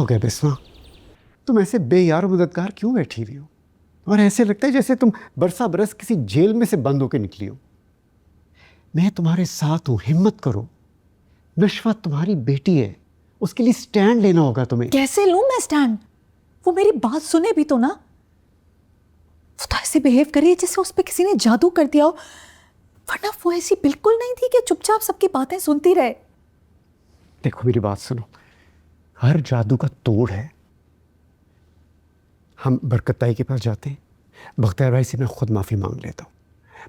हो गया बिस्मा? तुम ऐसे बेयार मददगार क्यों बैठी हुई हो? और ऐसे लगता है जैसे तुम बरसा बरस किसी जेल में से बंद होकर निकली हो। मैं तुम्हारे साथ हूं, हिम्मत करो। नशवा तुम्हारी बेटी है, उसके लिए स्टैंड लेना होगा तुम्हें। कैसे लूं मैं स्टैंड? वो मेरी बात सुने भी तो ना। वो तो ऐसे बिहेव कर रही है जैसे उस पर किसी ने जादू कर दिया हो, वरना वो ऐसी बिल्कुल नहीं थी कि चुपचाप सबकी बातें सुनती रहे। देखो मेरी बात सुनो, हर जादू का तोड़ है। हम बरकत ताई के पास जाते हैं, बख्तियार भाई से मैं खुद माफ़ी मांग लेता हूँ।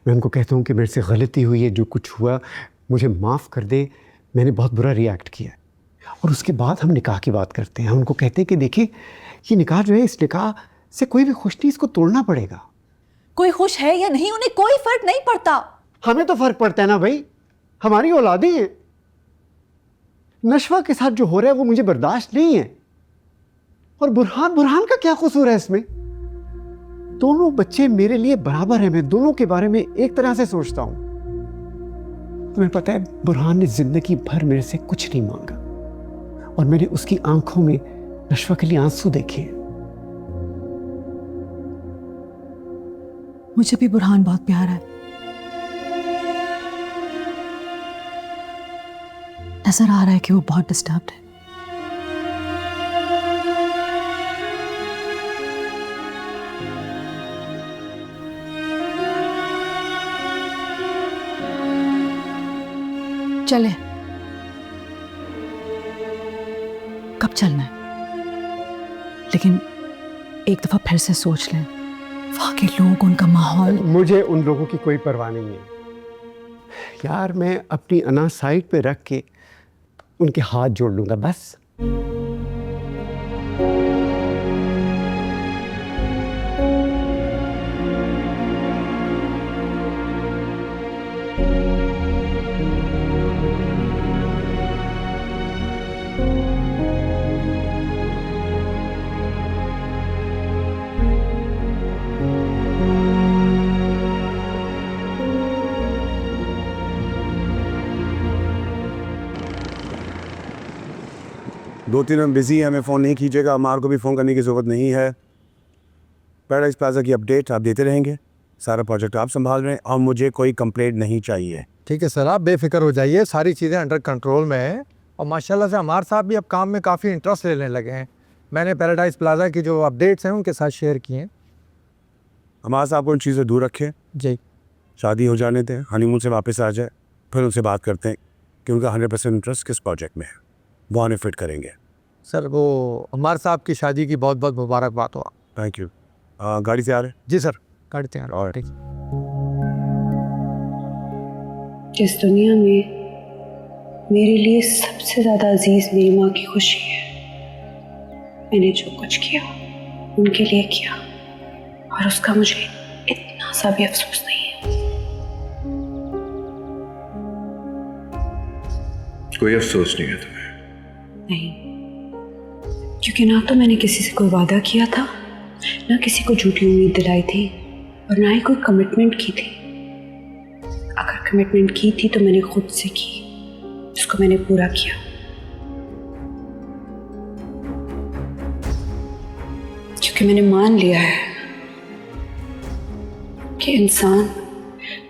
मैं उनको कहता हूँ कि मेरे से गलती हुई है, जो कुछ हुआ मुझे माफ़ कर दे, मैंने बहुत बुरा रिएक्ट किया। और उसके बाद हम निकाह की बात करते हैं। हम उनको कहते हैं कि देखिए ये निकाह जो है, इस निकाह से कोई भी खुश नहीं, इसको तोड़ना पड़ेगा। कोई खुश है या नहीं उन्हें कोई फर्क नहीं पड़ता। हमें तो फर्क पड़ता है ना भाई, हमारी औलादें हैं। नशवा के साथ जो हो रहा है वो मुझे बर्दाश्त नहीं है। और बुरहान का क्या कसूर है इसमें? दोनों बच्चे मेरे लिए बराबर हैं, मैं दोनों के बारे में एक तरह से सोचता हूं। तुम्हें पता है बुरहान ने जिंदगी भर मेरे से कुछ नहीं मांगा, और मैंने उसकी आंखों में नशवा के लिए आंसू देखे। मुझे भी बुरहान बहुत प्यारा है। नजर आ रहा है कि वो बहुत डिस्टर्ब्ड है। चले, कब चलना है? लेकिन एक दफा फिर से सोच लें, वहां के लोग, उनका माहौल। मुझे उन लोगों की कोई परवाह नहीं है यार। मैं अपनी अना साइड पे रख के उनके हाथ जोड़ लूंगा बस। दो तीन हम बिजी हैं, हमें फ़ोन नहीं कीजिएगा। अमार को भी फ़ोन करने की ज़रूरत नहीं है। पैराडाइज प्लाजा की अपडेट आप देते रहेंगे। सारा प्रोजेक्ट आप संभाल रहे हैं और मुझे कोई कंप्लेंट नहीं चाहिए। ठीक है सर, आप बेफिक्र हो जाइए, सारी चीज़ें अंडर कंट्रोल में हैं। और माशाल्लाह से अमार साहब भी अब काम में काफ़ी इंटरेस्ट लेने लगे हैं। मैंने पैराडाइज प्लाजा की जो अपडेट्स हैं उनके साथ शेयर किए हैं। अमार साहब को उन चीज़ें दूर रखें। जी, शादी हो जाने दें, हनीमून से वापस आ जाए, फिर उनसे बात करते हैं कि उनका 100% इंटरेस्ट किस प्रोजेक्ट में है, वो हमें फिट करेंगे। सर वो अमार साहब की शादी की बहुत बहुत मुबारकबाद हो। Thank you. गाड़ी से आ रहे हैं? जी सर, गाड़ी तैयार। और ठीक। इस दुनिया में मेरे लिए सबसे ज़्यादा अजीज मेरी माँ की खुशी है। मैंने जो कुछ किया उनके लिए किया, और उसका मुझे इतना सा भी अफसोस नहीं है। कोई अफसोस नहीं है तुम्हें? नहीं, क्योंकि ना तो मैंने किसी से कोई वादा किया था, ना किसी को झूठी उम्मीद दिलाई थी, और ना ही कोई कमिटमेंट की थी। अगर कमिटमेंट की थी तो मैंने खुद से की, उसको मैंने पूरा किया। क्योंकि मैंने मान लिया है कि इंसान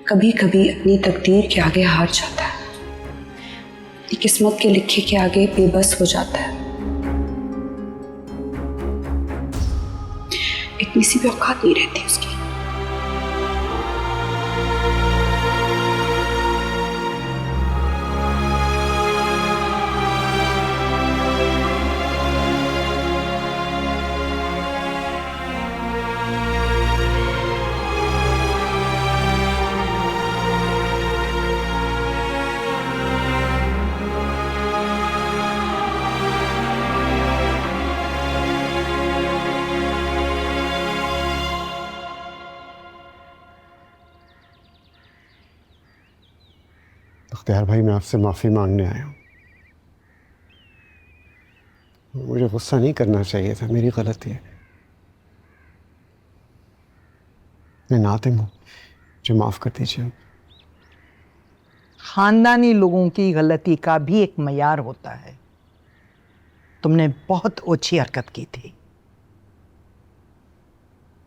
कभी कभी अपनी तकदीर के आगे हार जाता है, अपनी किस्मत के लिखे के आगे बेबस हो जाता है। इतनी सी भी औकात नहीं रहती उसकी। बख्तियार भाई, मैं आपसे माफ़ी मांगने आया हूँ। मुझे गुस्सा नहीं करना चाहिए था, मेरी गलती है। मैं नातिम हूँ, मुझे माफ़ कर दीजिए। खानदानी लोगों की गलती का भी एक मयार होता है। तुमने बहुत ओछी हरकत की थी।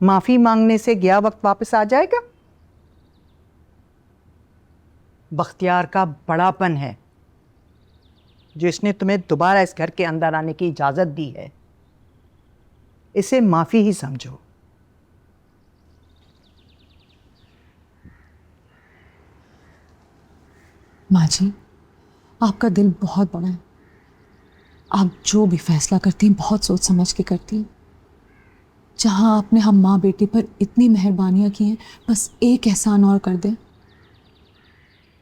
माफी मांगने से गया वक्त वापस आ जाएगा? बख्तियार का बड़ापन है जो इसने तुम्हें दोबारा इस घर के अंदर आने की इजाजत दी है। इसे माफी ही समझो। माँ जी, आपका दिल बहुत बड़ा है। आप जो भी फैसला करती हैं बहुत सोच समझ के करती हैं। जहाँ आपने हम माँ बेटी पर इतनी मेहरबानियाँ की हैं, बस एक एहसान और कर दें।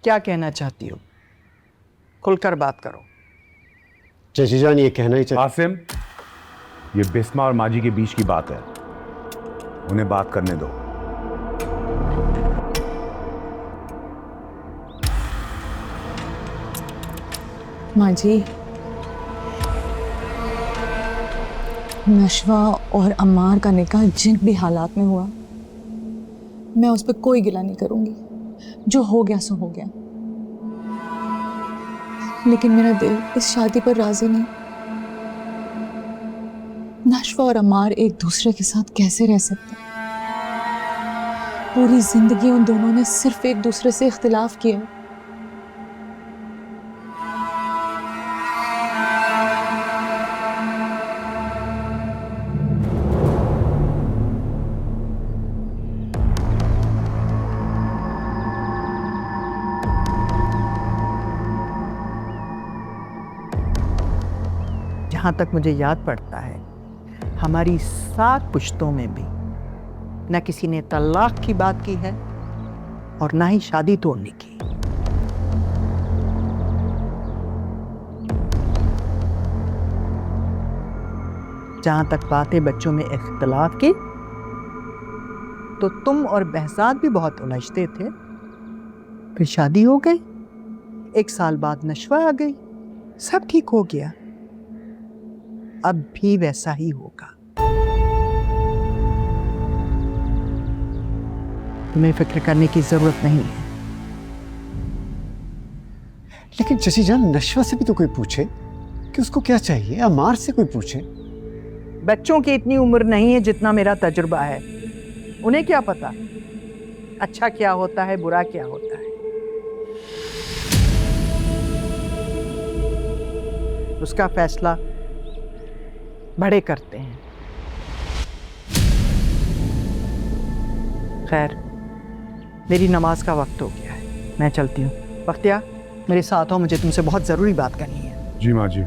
क्या कहना चाहती हो? खुलकर बात करो। चची जान ये कहना ही चाहिए। आसिम, ये बिस्मा और माजी के बीच की बात है, उन्हें बात करने दो। माँ जी, नशवा और अम्मार का निकाह जिन भी हालात में हुआ, मैं उस पर कोई गिला नहीं करूंगी। जो हो गया सो हो गया। लेकिन मेरा दिल इस शादी पर राजी नहीं। नशवा और अम्मार एक दूसरे के साथ कैसे रह सकते हैं? पूरी जिंदगी उन दोनों ने सिर्फ एक दूसरे से इख्तिलाफ किया। जहाँ तक मुझे याद पड़ता है, हमारी 7 पुश्तों में भी न किसी ने तलाक की बात की है और ना ही शादी तोड़ने की। जहाँ तक बात है बच्चों में इख्तिलाफ की, तो तुम और बहसाद भी बहुत उलझते थे। फिर शादी हो गई, 1 साल बाद नशवा आ गई, सब ठीक हो गया। अब भी वैसा ही होगा। तुम्हें फिक्र करने की जरूरत नहीं है। लेकिन चची जान, नशवा से भी तो कोई पूछे कि उसको क्या चाहिए। अमार से कोई पूछे। बच्चों की इतनी उम्र नहीं है जितना मेरा तजुर्बा है। उन्हें क्या पता अच्छा क्या होता है, बुरा क्या होता है। उसका फैसला बड़े करते हैं। खैर, मेरी नमाज का वक्त हो गया है, मैं चलती हूँ। बख्तियार, मेरे साथ हो, मुझे तुमसे बहुत ज़रूरी बात करनी है। जी माँ जी।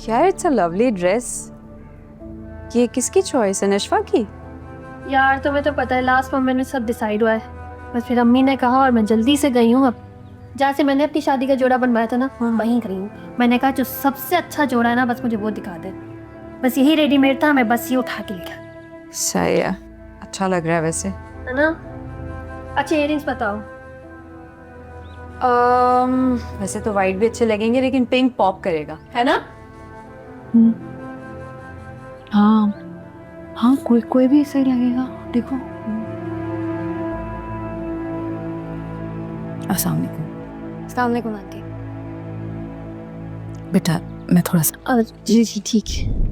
यार इट्स अ लवली ड्रेस। ये किसकी चॉइस है? नशवा की? यार तुम्हें तो पता है लास्ट मोमेंट में सब डिसाइड हुआ है। बस फिर अम्मी ने कहा और मैं जल्दी से गई हूँ। अब जहाँ से मैंने अपनी शादी का जोड़ा बनवाया था ना, वहीं गई हूँ। मैंने कहा जो सबसे अच्छा जोड़ा है ना, बस मुझे वो दिखा दे। बस यही रेडीमेड था, मैं बस ये उठा के लिया। सही है, अच्छा लग रहा है वैसे, है ना? अच्छे इयररिंग्स बताओ। वैसे तो वाइट भी अच्छे लगेंगे, लेकिन पिंक पॉप करेगा, है ना? हाँ हाँ, कोई भी सही लगेगा। देखो। अस्सलाम वालेकुम। अस्सलाम वालेकुम आंटी। बेटा, मैं थोड़ा सा। जी जी ठीक है।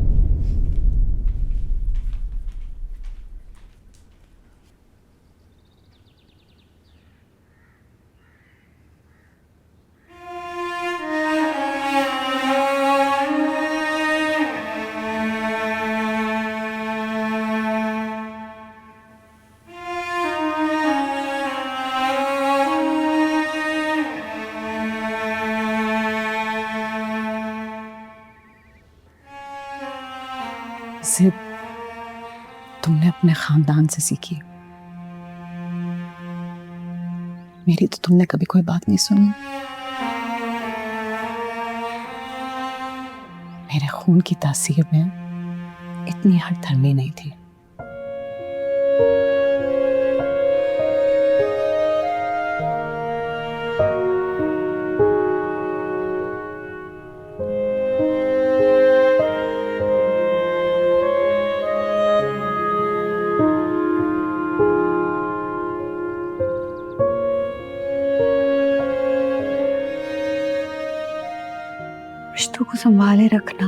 जिद तुमने अपने खानदान से सीखी, मेरी तो तुमने कभी कोई बात नहीं सुनी। मेरे खून की तासीर में इतनी हठधर्मी नहीं थी। रिश्तों को संभाले रखना,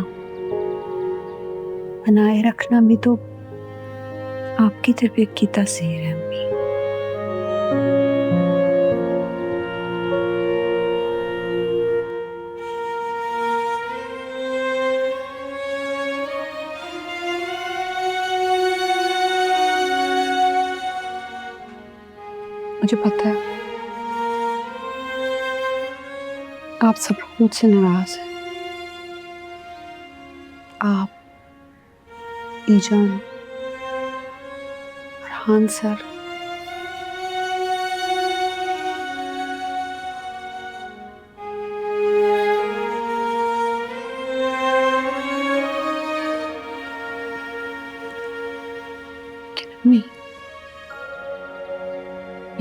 बनाए रखना भी तो आपकी तरबियत की तासीर है अम्मी। मुझे पता है आप सब लोग मुझसे नाराज हैं। आप, ईजान, फरहान सर, अम्मी,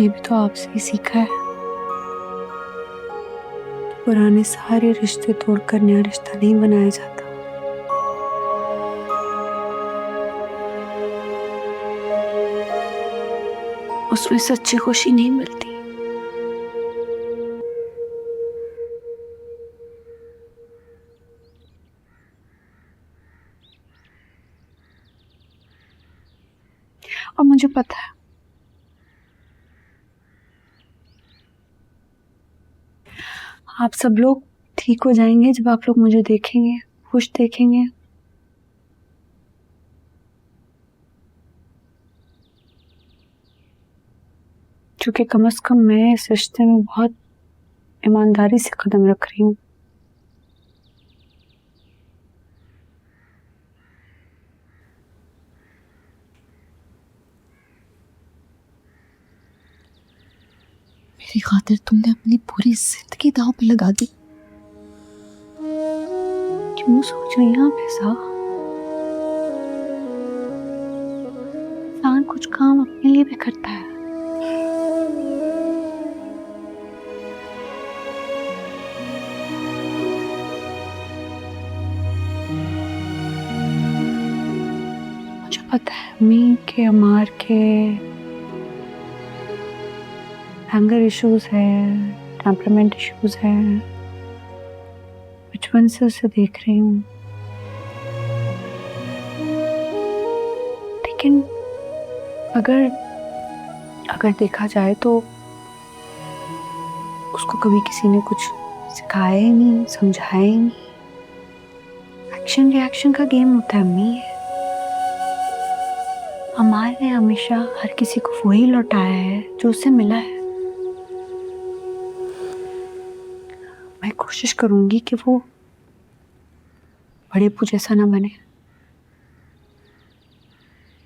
ये भी तो आपसे ही सीखा है। पुराने सारे रिश्ते तोड़कर नया रिश्ता नहीं बनाया जाता। उसमें सच्ची खुशी नहीं मिलती। और मुझे पता है आप सब लोग ठीक हो जाएंगे जब आप लोग मुझे देखेंगे, खुश देखेंगे। क्योंकि कम से कम मैं इस रिश्ते में बहुत ईमानदारी से कदम रख रही हूँ। मेरी खातिर तुमने अपनी पूरी जिंदगी दांव पे लगा दी। क्यों सोच रही हैं आप ऐसा? इंसान कुछ काम अपने लिए भी करता है। मुझे पता है अम्मी के, अमार के एंगर इश्यूज है, टेम्परामेंट इश्यूज है। बचपन से उसे देख रही हूँ, लेकिन अगर देखा जाए तो उसको कभी किसी ने कुछ सिखाया ही नहीं, समझाया ही नहीं। एक्शन रिएक्शन का गेम होता है अम्मी। अमार ने हमेशा हर किसी को वही लौटाया है जो उसे मिला है। मैं कोशिश करूंगी कि वो बड़े पू जैसा ना बने,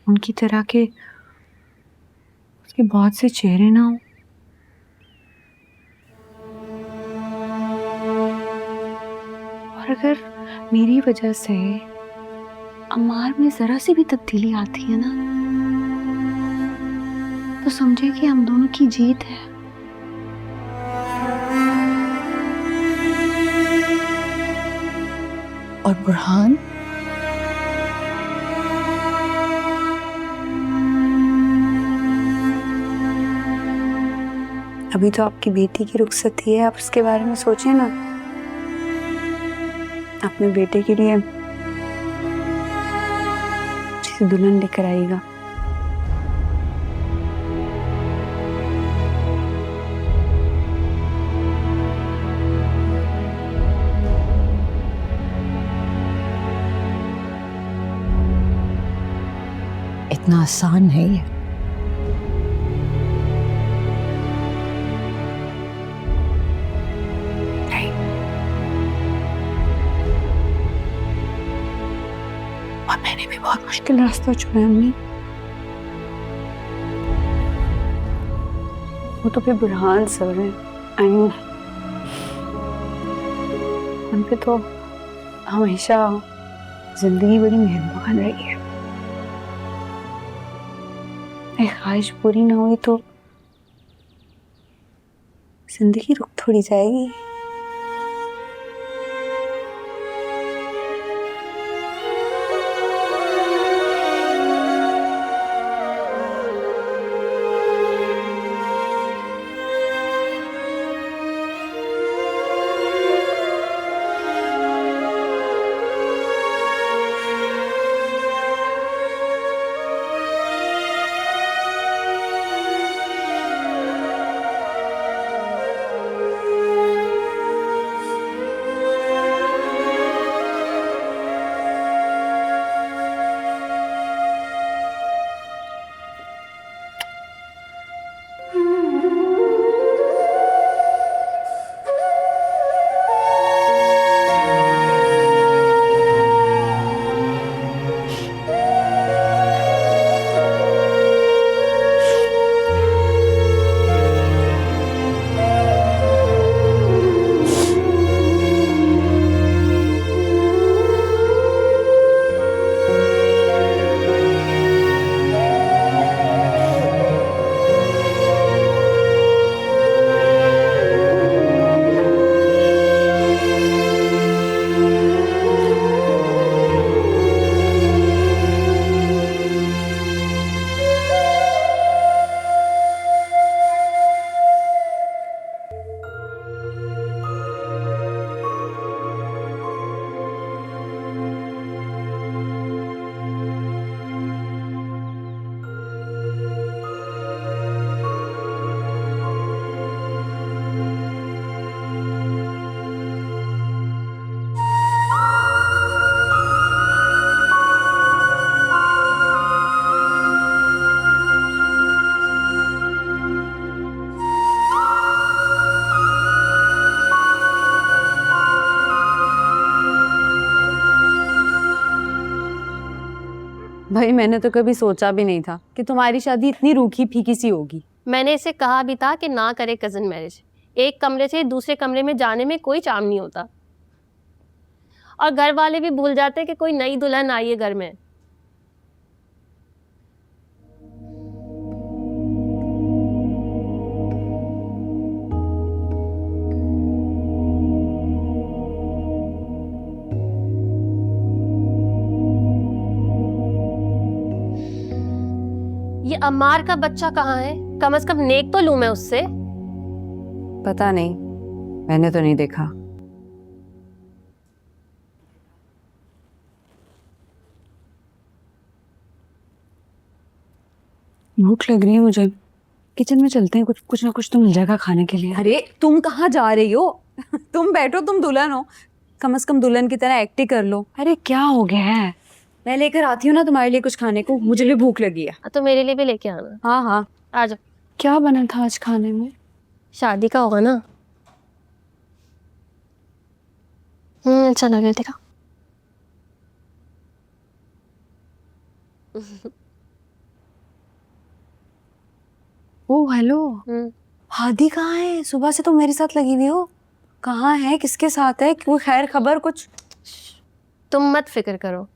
उनकी तरह के उसके बहुत से चेहरे ना हो। और अगर मेरी वजह से अमार में जरा सी भी तब्दीली आती है ना, तो समझे कि हम दोनों की जीत है। और बुरहान, अभी तो आपकी बेटी की रुखसती है, आप उसके बारे में सोचें ना। अपने बेटे के लिए अच्छी दुल्हन लेकर आएगा। इतना आसान है ये। और मैंने भी बहुत मुश्किल रास्ता चुना है अम्मी। वो तो फिर बुरहान सर हैं, आई नो। उन पे तो हमेशा जिंदगी बड़ी मेहरबान रही है। एक ख्वाहिश पूरी ना हुई तो जिंदगी रुक थोड़ी जाएगी। भाई मैंने तो कभी सोचा भी नहीं था कि तुम्हारी शादी इतनी रूखी फीकी सी होगी। मैंने इसे कहा भी था कि ना करे कज़न मैरिज। एक कमरे से दूसरे कमरे में जाने में कोई चार्म नहीं होता, और घर वाले भी भूल जाते कि कोई नई दुल्हन आई है घर में। ये अम्मार का बच्चा कहाँ है? कम से कम नेक तो लूं मैं उससे। पता नहीं, मैंने तो नहीं देखा। भूख लग रही है मुझे, किचन में चलते हैं, कुछ ना कुछ तो मिल जाएगा खाने के लिए। अरे तुम कहाँ जा रही हो? तुम बैठो, तुम दुल्हन हो, कम से कम दुल्हन की तरह एक्टिंग कर लो। अरे क्या हो गया है? मैं लेकर आती हूँ ना तुम्हारे लिए कुछ खाने को, मुझे भी भूख लगी है। तो मेरे लिए भी लेके आना। हाँ हाँ आ जाओ। क्या बना था आज खाने में? शादी का होगा ना। अच्छा लग रहा देखा। ओ हेलो, हादी कहाँ है? सुबह से तो मेरे साथ लगी हुई हो। कहाँ है, किसके साथ है, कोई खैर खबर कुछ? तुम मत फिक्र करो,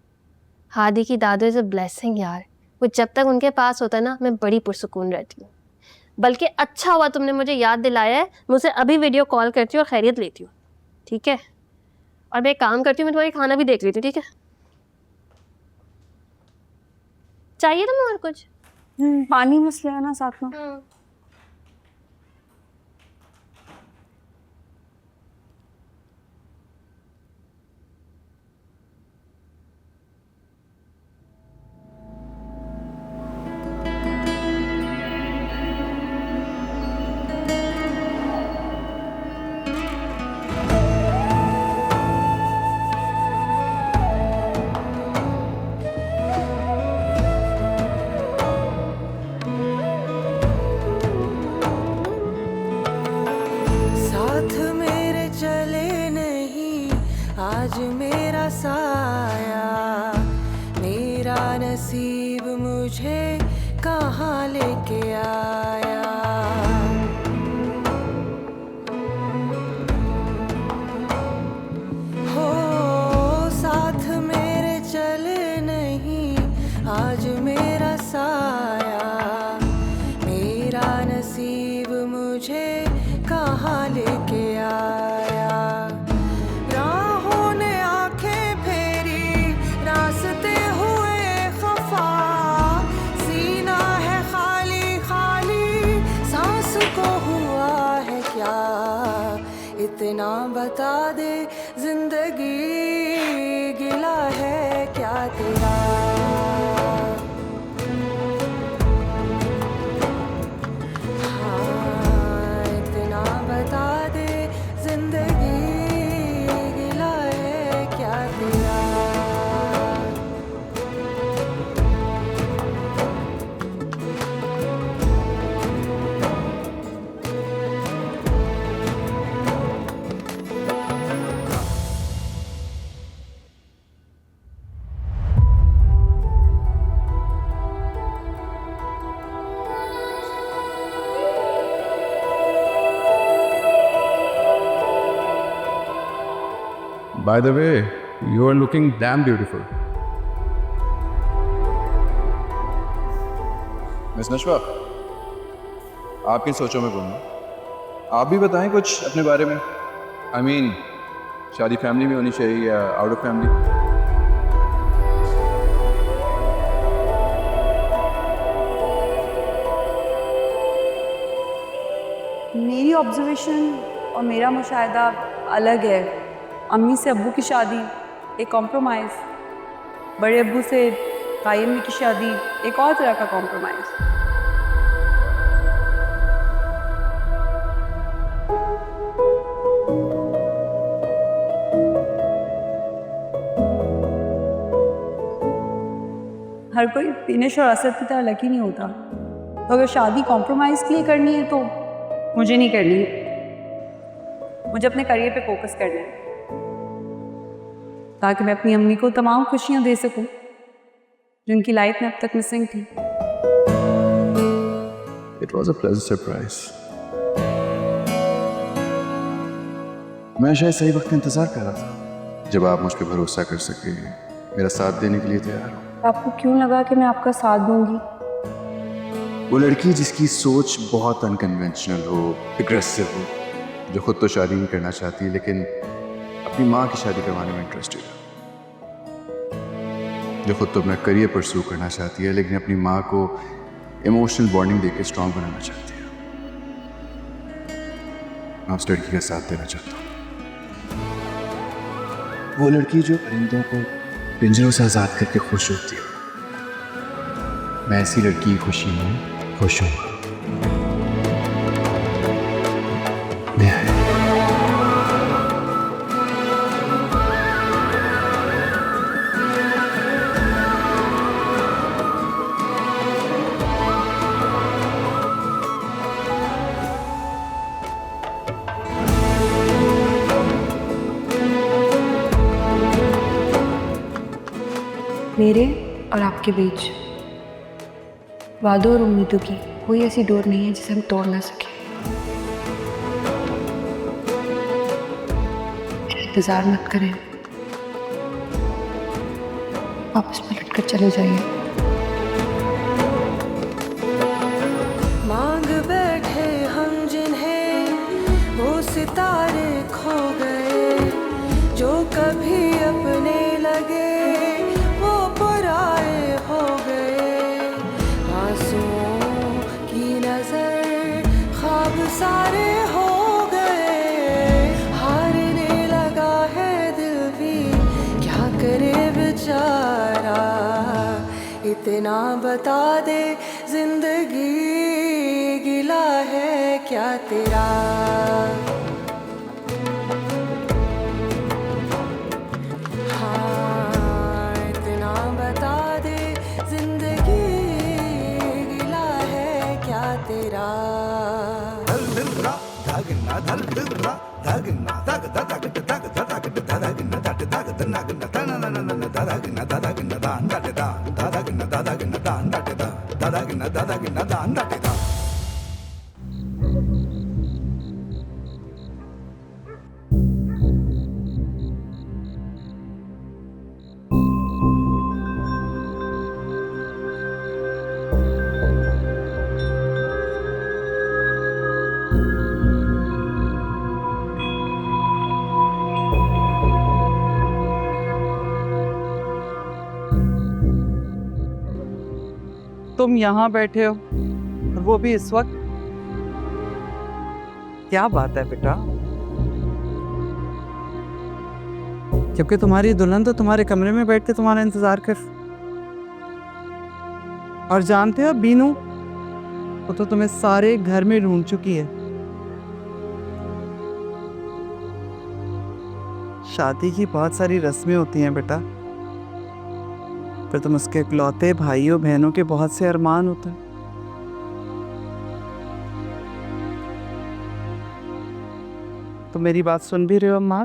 हादी की दादू इज अ ब्लेसिंग यार। वो जब तक उनके पास होता है ना, मैं बड़ी पुरसुकून रहती हूँ। बल्कि अच्छा हुआ तुमने मुझे याद दिलाया है, मुझसे अभी वीडियो कॉल करती हूँ और खैरियत लेती हूँ, ठीक है? और मैं एक काम करती हूँ, मैं तुम्हारी खाना भी देख लेती हूँ, ठीक है? चाहिए तुम्हें और कुछ? पानी मसले है ना साथ में। साथ मेरे चले नहीं आज मेरा साया, मेरे लेके आया। हो साथ मेरे चले नहीं आज मेरा साया, मेरा नसीब मुझे कहाँ लेके आया। राहों ने आंखें फेरी रास्ते हुए खफा, सीना है खाली खाली सांस को हुआ है क्या। इतना बता दे जिंदगी गिला है क्या तेरा। हाँ, इतना बता दे जिंदगी गिला है क्या तेरा। By the way, you are looking damn beautiful. Miss Nashwa, आप किन सोचों में गुम हैं? आप भी बताएं कुछ अपने बारे में। I mean, शादी फैमिली में होनी चाहिए या आउट ऑफ फैमिली? मेरी ऑब्जर्वेशन और मेरा मुशाहिदा अलग है। अम्मी से अब्बू की शादी एक कॉम्प्रोमाइज़, बड़े अब्बू से ताई अम्मी की शादी एक और तरह का कॉम्प्रोमाइज़। हर कोई दिनेश और असद की तरह लकी नहीं होता। तो अगर शादी कॉम्प्रोमाइज़ के लिए करनी है तो मुझे नहीं करनी है। मुझे अपने करियर पे फोकस करना है ताकि मैं अपनी अम्मी को तमाम खुशियां दे सकूं जो उनकी लाइफ में अब तक मिसिंग थी। It was a pleasant surprise. मैं शायद सही वक्त का इंतजार कर रहा था जब आप मुझ पर भरोसा कर सके, मेरा साथ देने के लिए तैयार हो। आपको क्यों लगा कि मैं आपका साथ दूंगी? वो लड़की जिसकी सोच बहुत अनकन्वेंशनल हो, एग्रेसिव हो, जो खुद तो शादी नहीं करना चाहती लेकिन अपनी माँ की शादी करवाने में इंटरेस्टेड है, जो खुद तो अपना करियर परस्यू करना चाहती है लेकिन अपनी माँ को इमोशनल बॉन्डिंग देकर स्ट्रांग बनाना चाहती है। मैं उस लड़की का साथ देना चाहता हूँ। वो लड़की जो परिंदों को पिंजरों से आज़ाद करके खुश होती है। मैं ऐसी लड़की की खुशी में खुश हूँ। मेरे और आपके बीच वादों और उम्मीदों की कोई ऐसी डोर नहीं है जिसे हम तोड़ ना सके। इंतजार मत करें, वापस पलट कर चले जाइए। मांग बैठे हम जिन्हें वो सितारे खो गए, जो कभी अपने लगे वो पराए हो गए। आंसुओं की नजर ख्वाब सारे हो गए, हारने लगा है दिल भी क्या करे बेचारा। इतना बता दे जिंदगी गिला है क्या तेरा। हाँ, इतना बता दे जिंदगी गिला है क्या तेरा। दादा तुम यहाँ बैठे हो और वो भी इस वक्त। क्या बात है बेटा? जबकि तुम्हारी दुल्हन तो तुम्हारे कमरे में बैठ के तुम्हारा इंतजार कर। और जानते हो बीनू, वो तो तुम्हें सारे घर में ढूंढ चुकी है। शादी की बहुत सारी रस्में होती हैं बेटा, फिर तुम उसके इकलौते भाइयों बहनों के बहुत से अरमान होते हैं। तो मेरी बात सुन भी रहे हो अम्मा?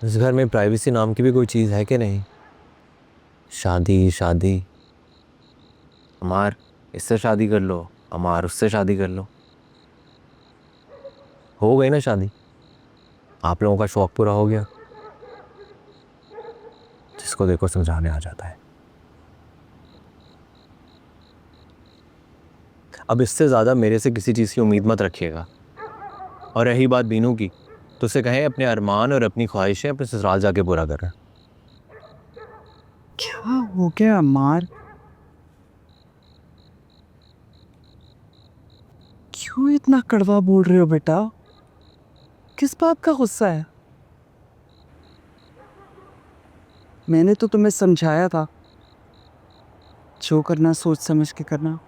इस घर में प्राइवेसी नाम की भी कोई चीज़ है कि नहीं? शादी शादी, अमार इससे शादी कर लो, अमार उससे शादी कर लो। हो गई ना शादी, आप लोगों का शौक पूरा हो गया। जिसको देखो समझाने आ जाता है। अब इससे ज़्यादा मेरे से किसी चीज़ की उम्मीद मत रखिएगा। और रही बात बीनू की, तो उसे कहें अपने अरमान और अपनी ख्वाहिशें अपने ससुराल जाके पूरा करें। क्या हो गया अम्मार? क्यों इतना कड़वा बोल रहे हो बेटा? किस बात का गुस्सा है? मैंने तो तुम्हें समझाया था, जो करना सोच समझ के करना।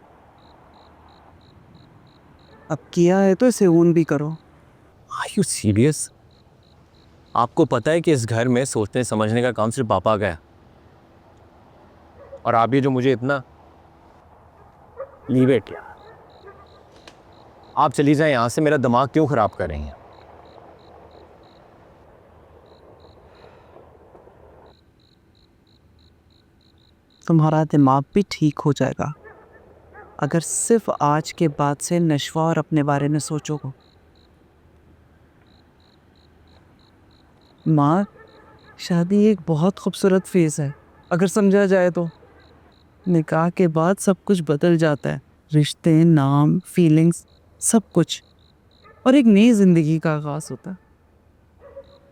अब किया है तो इसे ओन भी करो। Are you serious? आपको पता है कि इस घर में सोचने समझने का काम सिर्फ पापा का है, और आप ये जो मुझे इतना लीव इट यार। आप चली जाएं यहाँ से, मेरा दिमाग क्यों खराब कर रही हैं? तुम्हारा दिमाग भी ठीक हो जाएगा अगर सिर्फ आज के बाद से नशवा और अपने बारे में सोचोगे। माँ, शादी एक बहुत खूबसूरत फेज़ है अगर समझा जाए तो। निकाह के बाद सब कुछ बदल जाता है, रिश्ते, नाम, फीलिंग्स, सब कुछ, और एक नई ज़िंदगी का आगाज़ होता है।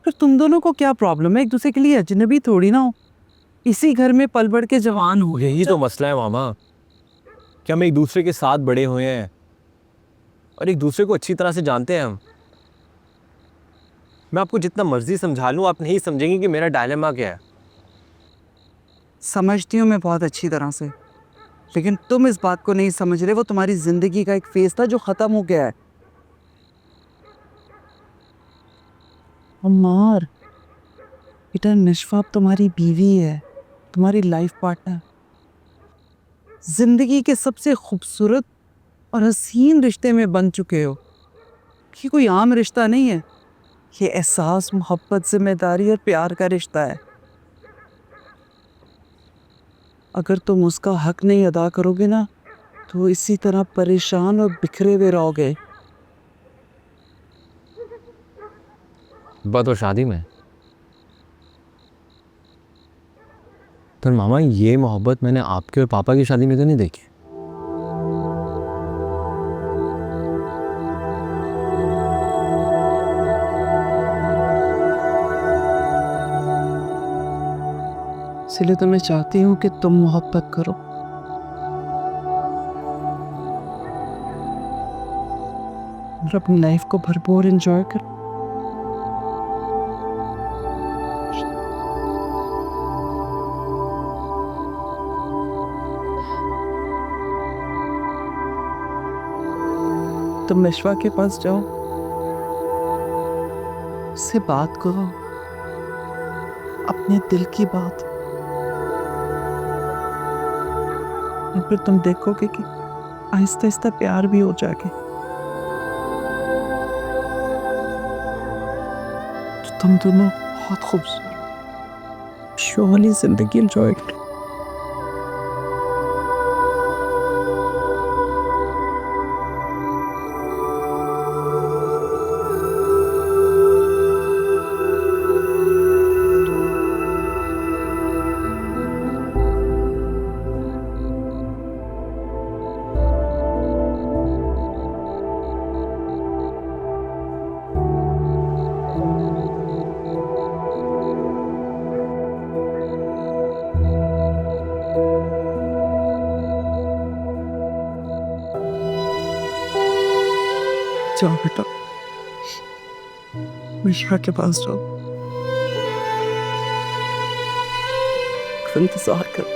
फिर तुम दोनों को क्या प्रॉब्लम है? एक दूसरे के लिए अजनबी थोड़ी ना हो, इसी घर में पल बढ़ के जवान हो। यही तो मसला है मामा, कि हम एक दूसरे के साथ बड़े हुए हैं और एक दूसरे को अच्छी तरह से जानते हैं हम। मैं आपको जितना मर्जी समझा लूँ, आप नहीं समझेंगे कि मेरा डायलेमा क्या है। समझती हूँ मैं बहुत अच्छी तरह से, लेकिन तुम इस बात को नहीं समझ रहे। वो तुम्हारी ज़िंदगी का एक फेज़ था जो ख़त्म हो गया है। अम्मार बेटा, नशवा अब तुम्हारी बीवी है, तुम्हारी लाइफ पार्टनर। ज़िंदगी के सबसे खूबसूरत और हसीन रिश्ते में बन चुके हो। ये कोई आम रिश्ता नहीं है, ये एहसास, मोहब्बत, जिम्मेदारी और प्यार का रिश्ता है। अगर तुम उसका हक नहीं अदा करोगे ना, तो इसी तरह परेशान और बिखरे हुए रहोगे। बात तो शादी में, तो मामा ये मोहब्बत मैंने आपके और पापा की शादी में तो नहीं देखी। इसलिए तो मैं चाहती हूँ कि तुम मोहब्बत करो, और अपनी लाइफ को भरपूर एंजॉय करो। तुम नशवा के पास जाओ, उससे बात करो, अपने दिल की बात। और फिर तुम देखोगे कि आहिस्ता आहिस्ता प्यार भी हो जाएगा। तो तुम दोनों बहुत खूबसूरत शोहली जिंदगी एंजॉय करो। जाओ बेटा, मिश्रा के पास जाओ, इंतजार कर।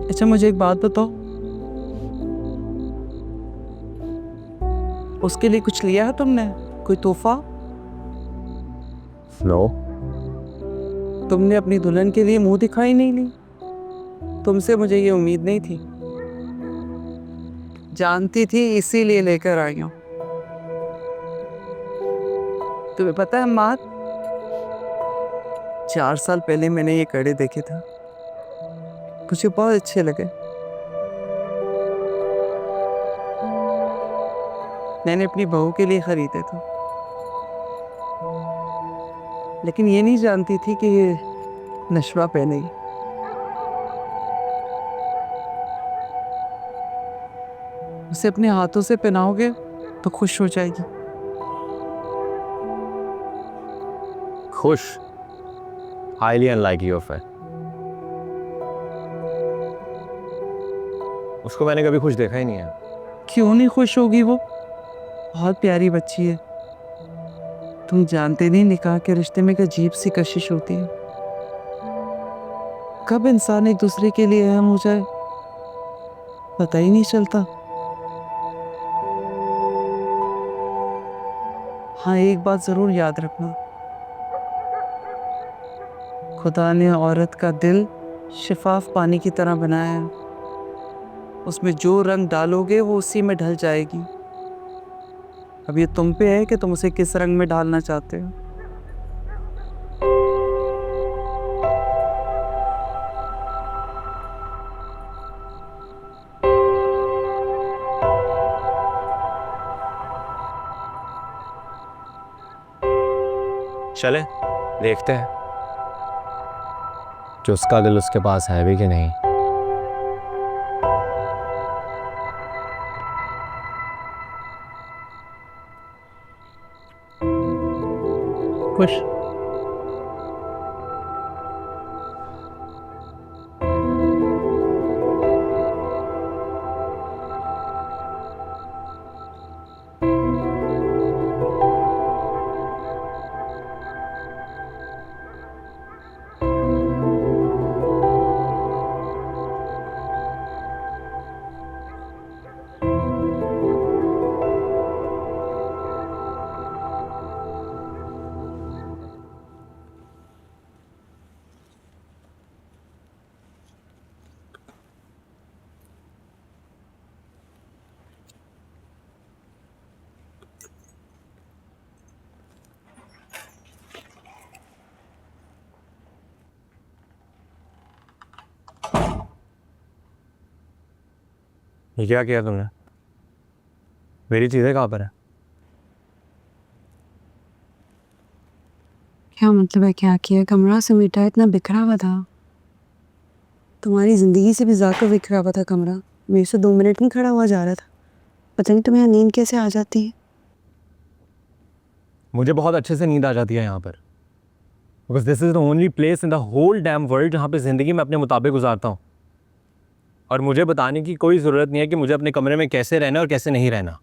अच्छा मुझे एक बात बताओ, उसके लिए कुछ लिया है तुमने, कोई तोहफा? नो। तुमने अपनी दुल्हन के लिए मुंह दिखाई नहीं ली? तुमसे मुझे ये उम्मीद नहीं थी, जानती थी इसीलिए लेकर आई हूं। तुम्हें पता है माँ, 4 साल पहले मैंने ये कड़े देखे थे, मुझे बहुत अच्छे लगे। मैंने अपनी बहू के लिए खरीदे थे, लेकिन ये नहीं जानती थी कि ये नशवा पहनेगी। उसे अपने हाथों से पहनाओगे तो खुश हो जाएगी। खुश? हाईली अनलाइकली ऑफ है। उसको मैंने कभी खुश देखा ही नहीं है। क्यों नहीं खुश होगी वो? बहुत प्यारी बच्ची है। तुम जानते नहीं, निकाह के रिश्ते में एक अजीब सी कशिश होती है। कब इंसान एक दूसरे के लिए अहम हो जाए पता ही नहीं चलता। हाँ, एक बात जरूर याद रखना, खुदा ने औरत का दिल शफाफ पानी की तरह बनाया है। उसमें जो रंग डालोगे वो उसी में ढल जाएगी। अब ये तुम पे है कि तुम उसे किस रंग में डालना चाहते हो। चले देखते हैं जो उसका दिल उसके पास है भी कि नहीं। खुश? ये क्या किया तुमने? मेरी चीज़ें कहाँ पर है? क्या मतलब है क्या किया? कमरा समेटा इतना बिखरा हुआ था, तुम्हारी ज़िंदगी से भी ज़्यादा बिखरा हुआ था कमरा। मेरे से 2 मिनट नहीं खड़ा हुआ जा रहा था। पता नहीं तुम्हें नींद कैसे आ जाती है। मुझे बहुत अच्छे से नींद आ जाती है यहाँ पर, because this is the only place in the whole damn world जहाँ पे ज़िंदगी मैं अपने मुताबिक गुजारता हूँ। और मुझे बताने की कोई ज़रूरत नहीं है कि मुझे अपने कमरे में कैसे रहना और कैसे नहीं रहना।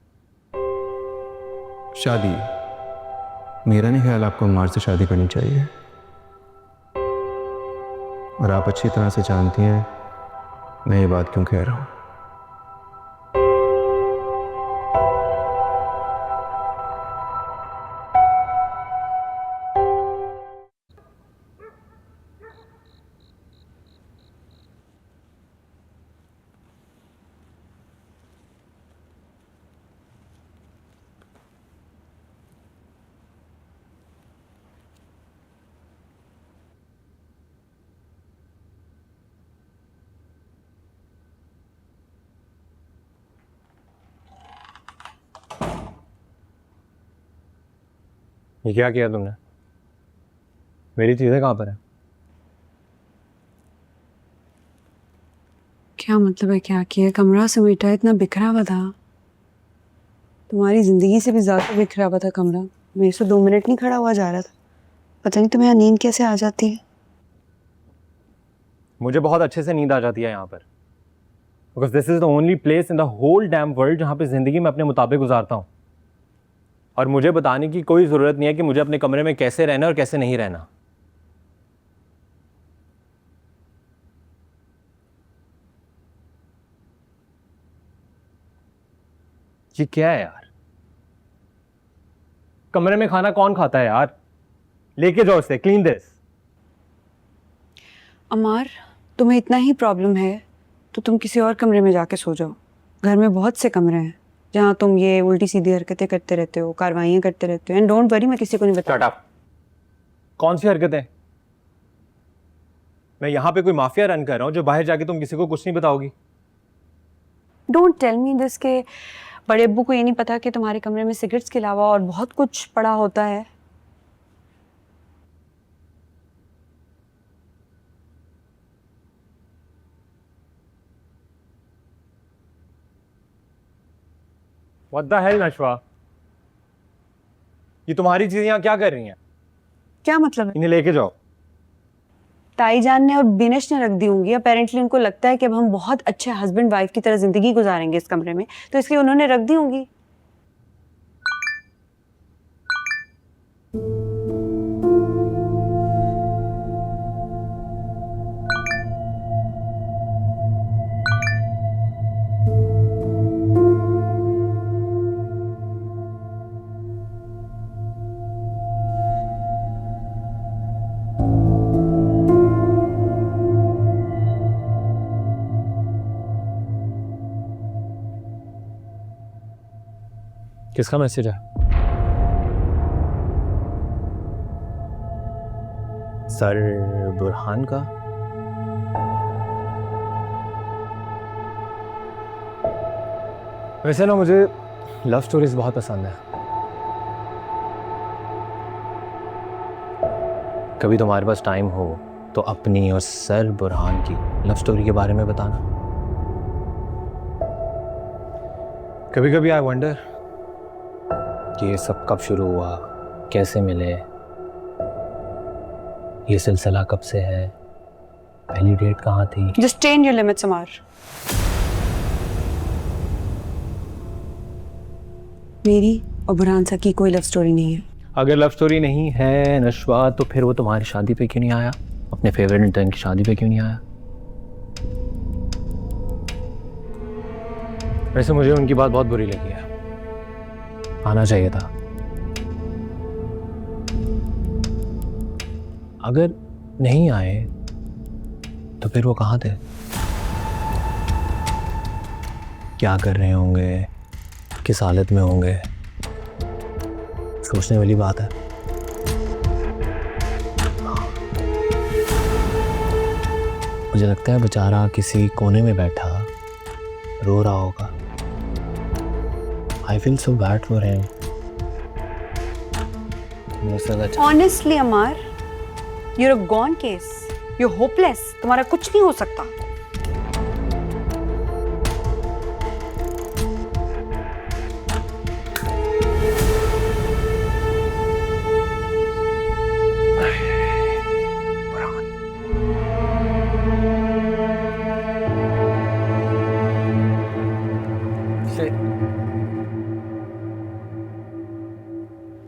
शादी, मेरा नहीं ख्याल आपको अम्मार से शादी करनी चाहिए। और आप अच्छी तरह से जानती हैं मैं ये बात क्यों कह रहा हूँ। ये क्या किया तुमने? मेरी चीज़ें कहाँ पर है? क्या मतलब है क्या किया? कमरा समेटा, इतना बिखरा हुआ था। तुम्हारी जिंदगी से भी ज्यादा बिखरा हुआ था कमरा। मेरे से 2 मिनट नहीं खड़ा हुआ जा रहा था। पता नहीं तुम्हें यहाँ नींद कैसे आ जाती है। मुझे बहुत अच्छे से नींद आ जाती है यहाँ पर, because this is the only place in the whole damn world जहाँ पे ज़िंदगी मैं अपने मुताबिक गुजारता हूँ। और मुझे बताने की कोई ज़रूरत नहीं है कि मुझे अपने कमरे में कैसे रहना और कैसे नहीं रहना। ये क्या है यार? कमरे में खाना कौन खाता है यार? लेके जाओ इसे, क्लीन दिस। अमार, तुम्हें इतना ही प्रॉब्लम है तो तुम किसी और कमरे में जाके सो जाओ। घर में बहुत से कमरे हैं जहाँ तुम ये उल्टी सीधी हरकतें करते रहते हो, कार्रवाइयाँ करते रहते हो। एंड डोंट वरी, मैं किसी को नहीं बताऊंगा। कौन सी हरकतें? मैं यहाँ पे कोई माफिया रन कर रहा हूँ जो बाहर जाके तुम किसी को कुछ नहीं बताओगी? डोंट टेल मी दिस के बड़े अब्बू को ये नहीं पता कि तुम्हारे कमरे में सिगरेट्स के अलावा और बहुत कुछ पड़ा होता है। What the hell नशवा? ये तुम्हारी चीजें यहाँ क्या कर रही हैं? क्या मतलब है? इन्हें लेके जाओ। ताई जान ने और बिनेश ने रख दी होंगी। अपेरेंटली उनको लगता है कि अब हम बहुत अच्छे हस्बैंड वाइफ की तरह जिंदगी गुजारेंगे इस कमरे में, तो इसलिए उन्होंने रख दी होंगी। किसका मैसेज है? सर बुरहान का? वैसे ना मुझे लव स्टोरीज बहुत पसंद है। कभी तुम्हारे पास टाइम हो तो अपनी और सर बुरहान की लव स्टोरी के बारे में बताना। कभी कभी आई वंडर कि ये सब कब शुरू हुआ, कैसे मिले, ये सिलसिला कब से है, पहली डेट कहाँ थी। Just stay in your limits Ammar. मेरी और बुरहान सा की कोई लव स्टोरी नहीं है। अगर लव स्टोरी नहीं है नशवा, तो फिर वो तुम्हारी शादी पे क्यों नहीं आया? अपने फेवरेट इंटर्न की शादी पे क्यों नहीं आया? वैसे मुझे उनकी बात बहुत बुरी लगी है। आना चाहिए था। अगर नहीं आए तो फिर वो कहाँ थे? क्या कर रहे होंगे, किस हालत में होंगे? सोचने वाली बात है। मुझे लगता है बेचारा किसी कोने में बैठा रो रहा होगा। I feel so bad for him. Honestly, Amar, you're a gone case. You're hopeless. तुम्हारा कुछ नहीं हो सकता।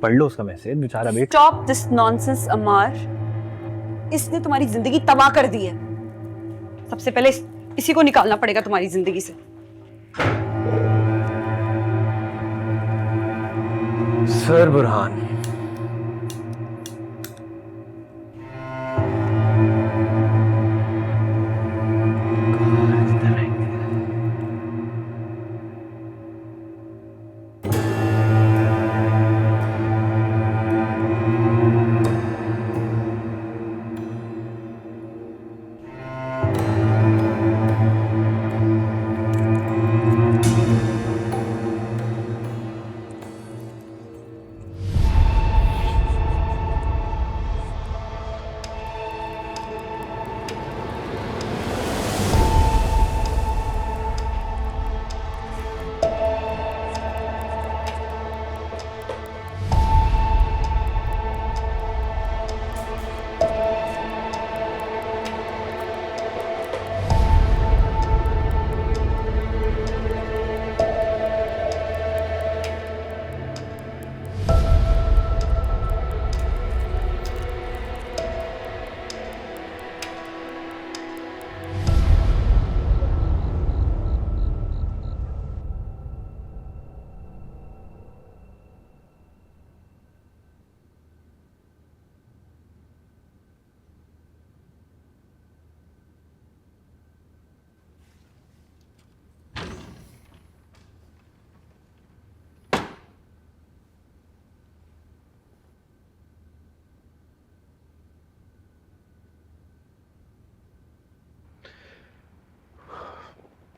पढ़ लो उसका मैसेज, बेचारा बेट। Stop this nonsense, अमार। इसने तुम्हारी जिंदगी तबाह कर दी है। सबसे पहले इसी को निकालना पड़ेगा तुम्हारी जिंदगी से। सर बुरहान,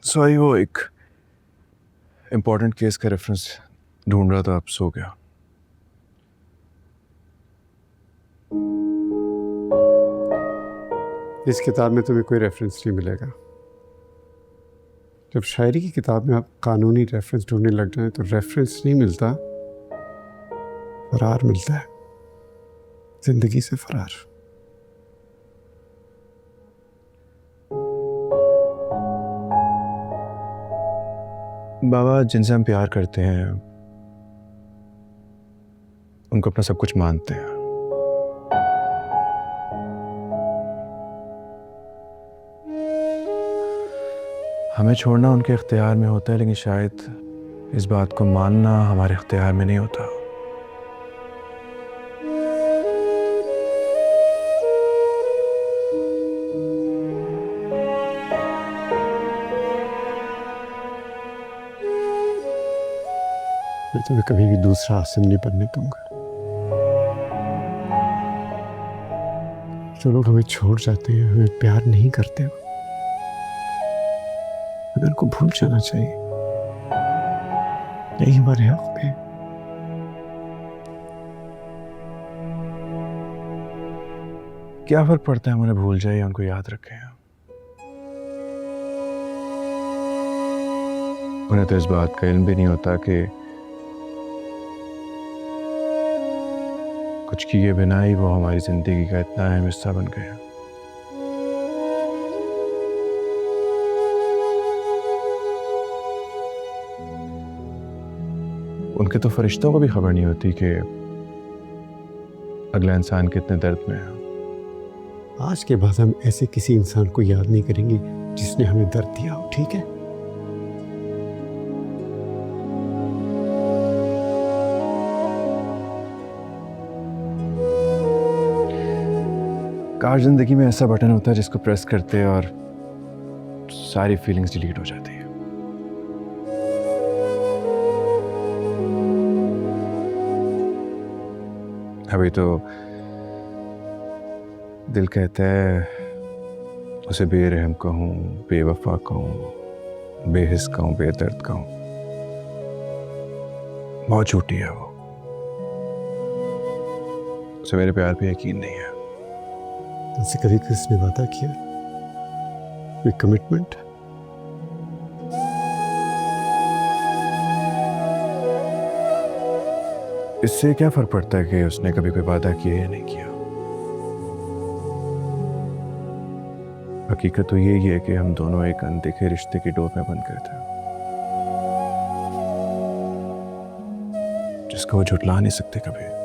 सॉरी, वो एक इम्पोर्टेंट केस का रेफरेंस ढूंढ रहा था, आप सो गया। इस किताब में तुम्हें कोई रेफरेंस नहीं मिलेगा। जब शायरी की किताब में आप कानूनी रेफरेंस ढूंढने लग जाएं तो रेफरेंस नहीं मिलता, फरार मिलता है, जिंदगी से फरार। बाबा जिनसे हम प्यार करते हैं उनको अपना सब कुछ मानते हैं। हमें छोड़ना उनके इख्तियार में होता है, लेकिन शायद इस बात को मानना हमारे इख्तियार में नहीं होता। मैं तुम्हें कभी भी दूसरा आसिम नहीं बनने दूंगा। जो लोग हमें छोड़ जाते हैं, हमें प्यार नहीं करते, हमें उनको भूल जाना चाहिए। यही हमारे हक में। क्या फर्क पड़ता है हमें भूल जाए या उनको याद रखें? उन्हें तो इस बात का इल्म भी नहीं होता कि कुछ किए बिना ही वो हमारी जिंदगी का इतना अहम हिस्सा बन गया। उनके तो फरिश्तों को भी खबर नहीं होती कि अगला इंसान कितने दर्द में है। आज के बाद हम ऐसे किसी इंसान को याद नहीं करेंगे जिसने हमें दर्द दिया हो, ठीक है? काश जिंदगी में ऐसा बटन होता है जिसको प्रेस करते और सारी फीलिंग्स डिलीट हो जाती है। अभी तो दिल कहता है उसे बेरहम कहूँ, बेवफा कहूँ, बेहिस कहूँ, बेदर्द कहूँ। बहुत झूठी है वो। उसे मेरे प्यार पे यकीन नहीं है। तुमसे कभी किसने वादा किया, कोई कमिटमेंट? इससे क्या फर्क पड़ता है कि उसने कभी कोई वादा किया या नहीं किया? हकीकत तो यही है कि हम दोनों एक अनदेखे रिश्ते की डोर में बंद गए थे, जिसको वो झुठला नहीं सकते कभी।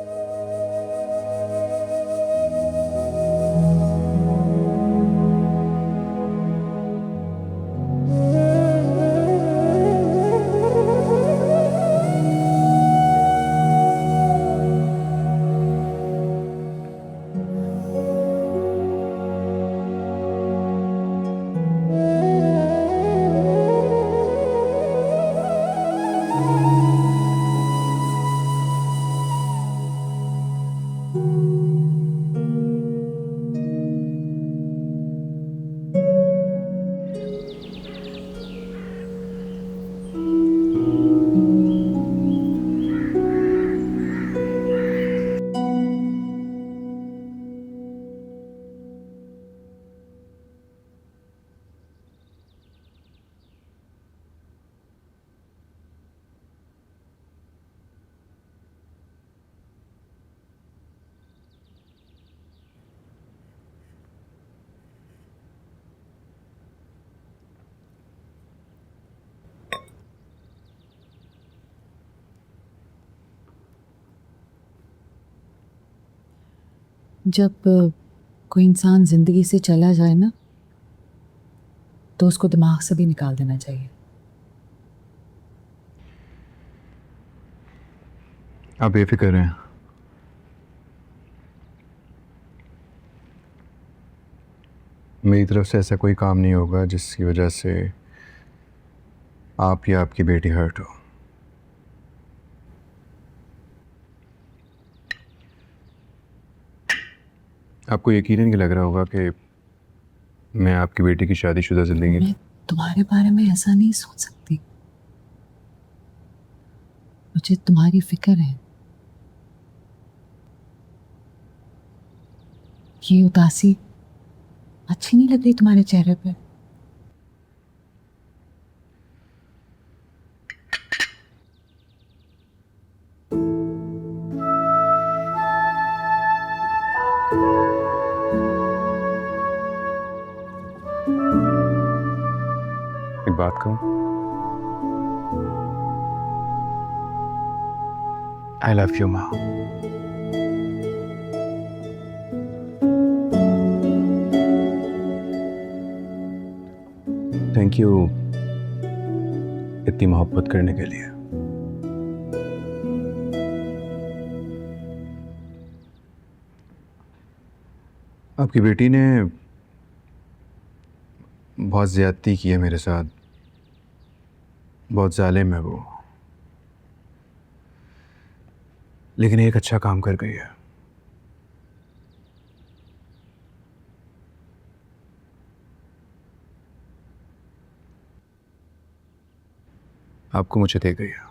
जब कोई इंसान ज़िंदगी से चला जाए ना, तो उसको दिमाग से भी निकाल देना चाहिए। आप बेफिक्र हैं। मेरी तरफ से ऐसा कोई काम नहीं होगा जिसकी वजह से आप या आपकी बेटी हर्ट हो। आपको यकीन नहीं लग रहा होगा कि मैं आपकी बेटी की शादीशुदा जिंदगी तुम्हारे बारे में ऐसा नहीं सोच सकती। मुझे तुम्हारी फिक्र है। ये उदासी अच्छी नहीं लग रही तुम्हारे चेहरे पे। एक बात कहूं, आई लव यू माँ। थैंक यू इतनी मोहब्बत करने के लिए। आपकी बेटी ने बहुत ज़्यादती की है मेरे साथ, बहुत जालिम है वो, लेकिन एक अच्छा काम कर गई है। आपको मुझे दे गई है।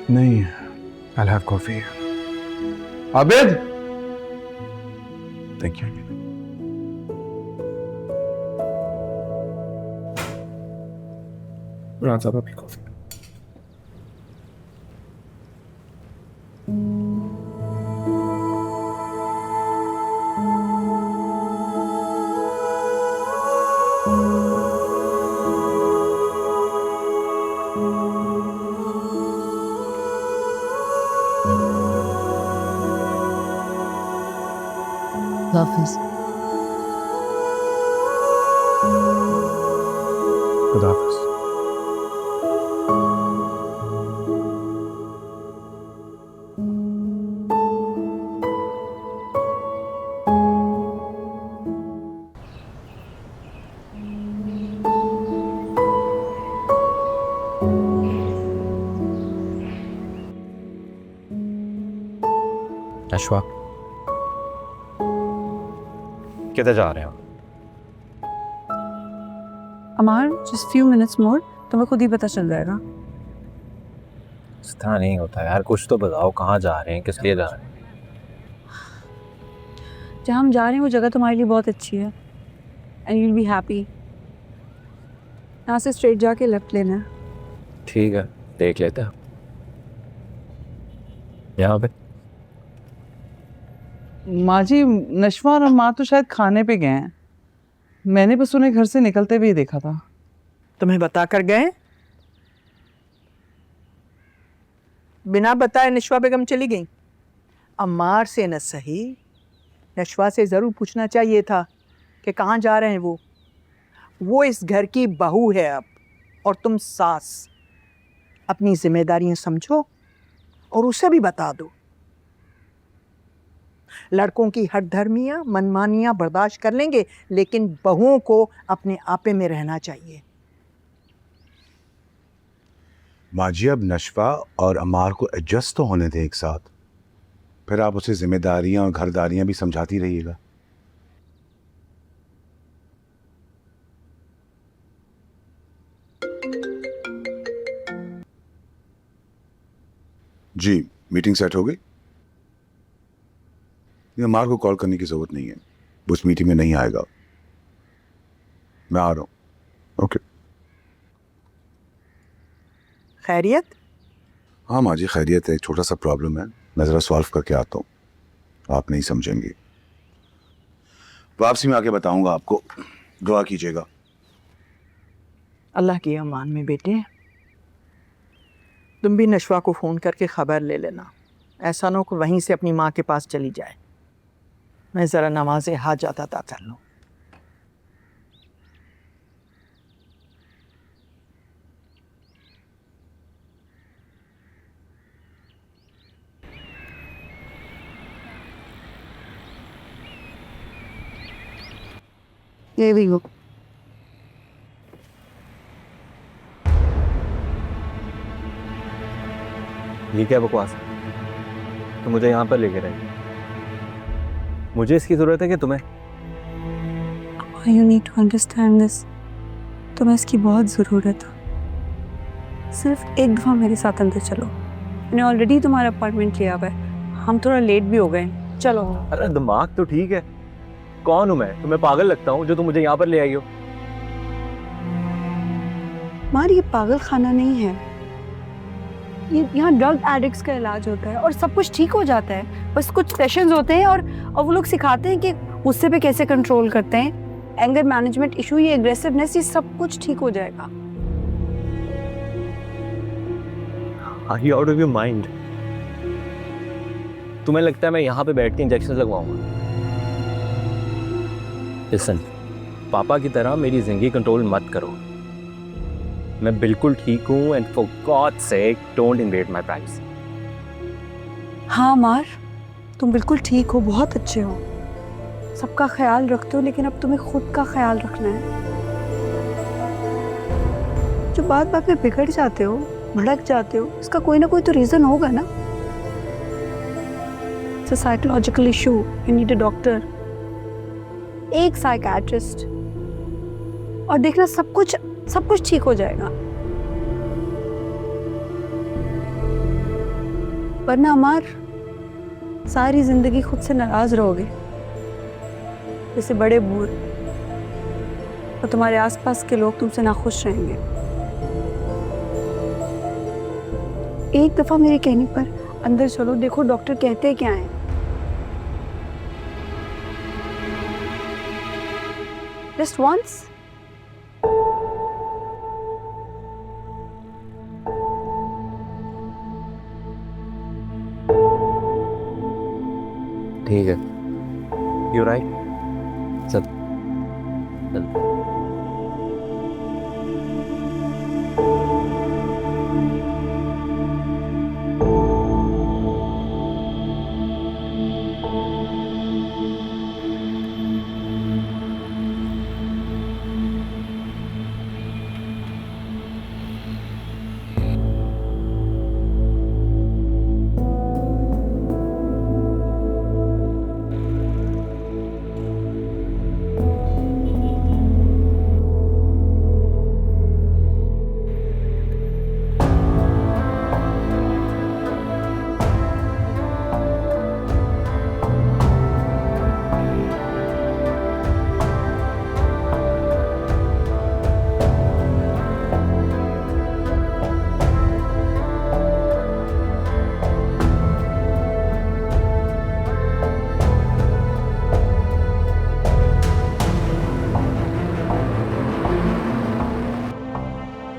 नहीं, I'll have coffee. Abid! Thank you. Rana साहब आपकी कॉफी। हाफिज। खुदा हाफिज। अश्वा, किधर जा रहे हो? अमार, जस्ट फ्यू मिनट्स मोर, तुम्हें खुद ही पता चल जाएगा। इस तरह नहीं होता यार, कुछ तो बताओ, कहाँ जा रहे हैं, किस लिए जा रहे हैं? जहाँ हम जा रहे हैं वो जगह तुम्हारे लिए बहुत अच्छी है and you will be happy. यहाँ से स्ट्रेट जाके लेफ्ट लेना है। ठीक है, देख लेते हैं। यहाँ पे माँ जी, नशवा और माँ तो शायद खाने पे गए हैं। मैंने बस उन्हें घर से निकलते हुए ही देखा था। तुम्हें बता कर गए? बिना बताए नशवा बेगम चली गई। अम्मार से न सही, नशवा से ज़रूर पूछना चाहिए था कि कहाँ जा रहे हैं वो इस घर की बहू है अब, और तुम सास। अपनी जिम्मेदारियां समझो और उसे भी बता दो। लड़कों की हठधर्मियां, मनमानियां बर्दाश्त कर लेंगे, लेकिन बहुओं को अपने आपे में रहना चाहिए। माँ जी, अब नशवा और अमार को एडजस्ट तो होने दें एक साथ, फिर आप उसे जिम्मेदारियां और घरदारियां भी समझाती रहिएगा। जी, मीटिंग सेट हो गई? अमार को कॉल करने की जरूरत नहीं है, वो उस मीटिंग में नहीं आएगा। मैं आ रहा हूं। ओके। खैरियत? हाँ माँ जी, खैरियत है। एक छोटा सा प्रॉब्लम है, मैं ज़रा सॉल्व करके आता हूँ, आप नहीं समझेंगी। वापसी में आके बताऊंगा आपको, दुआ कीजिएगा। अल्लाह की अमान में बेटे। तुम भी नशवा को फ़ोन करके ख़बर ले लेना, ऐसा ना हो कि वहीं से अपनी माँ के पास चली जाए। मैं ज़रा नमाज हाजत अदा कर लूँ। ये भी हो। ये क्या बकवास है? तो मुझे यहाँ पर लेके रहे, मुझे इसकी ज़रूरत है कि तुम्हें? You need to understand this. तुम्हें इसकी बहुत ज़रूरत है। सिर्फ एक दफ़ा मेरे साथ अंदर चलो। मैंने ऑलरेडी तुम्हारा अपॉइंटमेंट लिया हुआ है, हम थोड़ा लेट भी हो गए। चलो। अरे दिमाग तो ठीक है, कौन हूँ मैं? तुम्हें पागल लगता हूँ जो तुम मुझे यहाँ पर ले आई हो? मार, ये पागल खाना नहीं है, ये यहाँ ड्रग एडिक्ट्स का इलाज होता है और सब कुछ ठीक हो जाता है। बस कुछ सेशंस होते हैं और वो लोग सिखाते हैं कि गुस्से पे कैसे कंट्रोल करते हैं, एंगर मैनेजमेंट इशू, ये एग्रेसिवनेस, ये सब कुछ ठीक हो जाएगा। Are you out of your mind? तुम्हें लगता है मैं यहाँ पे बैठ के इंजेक्शन लगवाऊंगा? Listen, पापा की तरह मेरी जिंदगी कंट्रोल मत करो। मैं बिल्कुल ठीक हूँ and for God's sake don't invade my privacy. हाँ मार, तुम बिल्कुल ठीक हो, बहुत अच्छे हो, सबका ख्याल रखते हो, लेकिन अब तुम्हें खुद का ख्याल रखना है। जो बात बात में बिगड़ जाते हो, भड़क जाते हो, इसका कोई ना कोई तो रीज़न होगा ना। It's a psychological issue, you need a doctor, एक साइकियाट्रिस्ट, और देखना सब कुछ ठीक हो जाएगा। वरना अमार, सारी जिंदगी खुद से नाराज रहोगे जैसे बड़े बूढ़, और तुम्हारे आसपास के लोग तुमसे नाखुश रहेंगे। एक दफा मेरे कहने पर अंदर चलो, देखो डॉक्टर कहते क्या हैं। Just once. ठीक है, यू राइट। चल चल।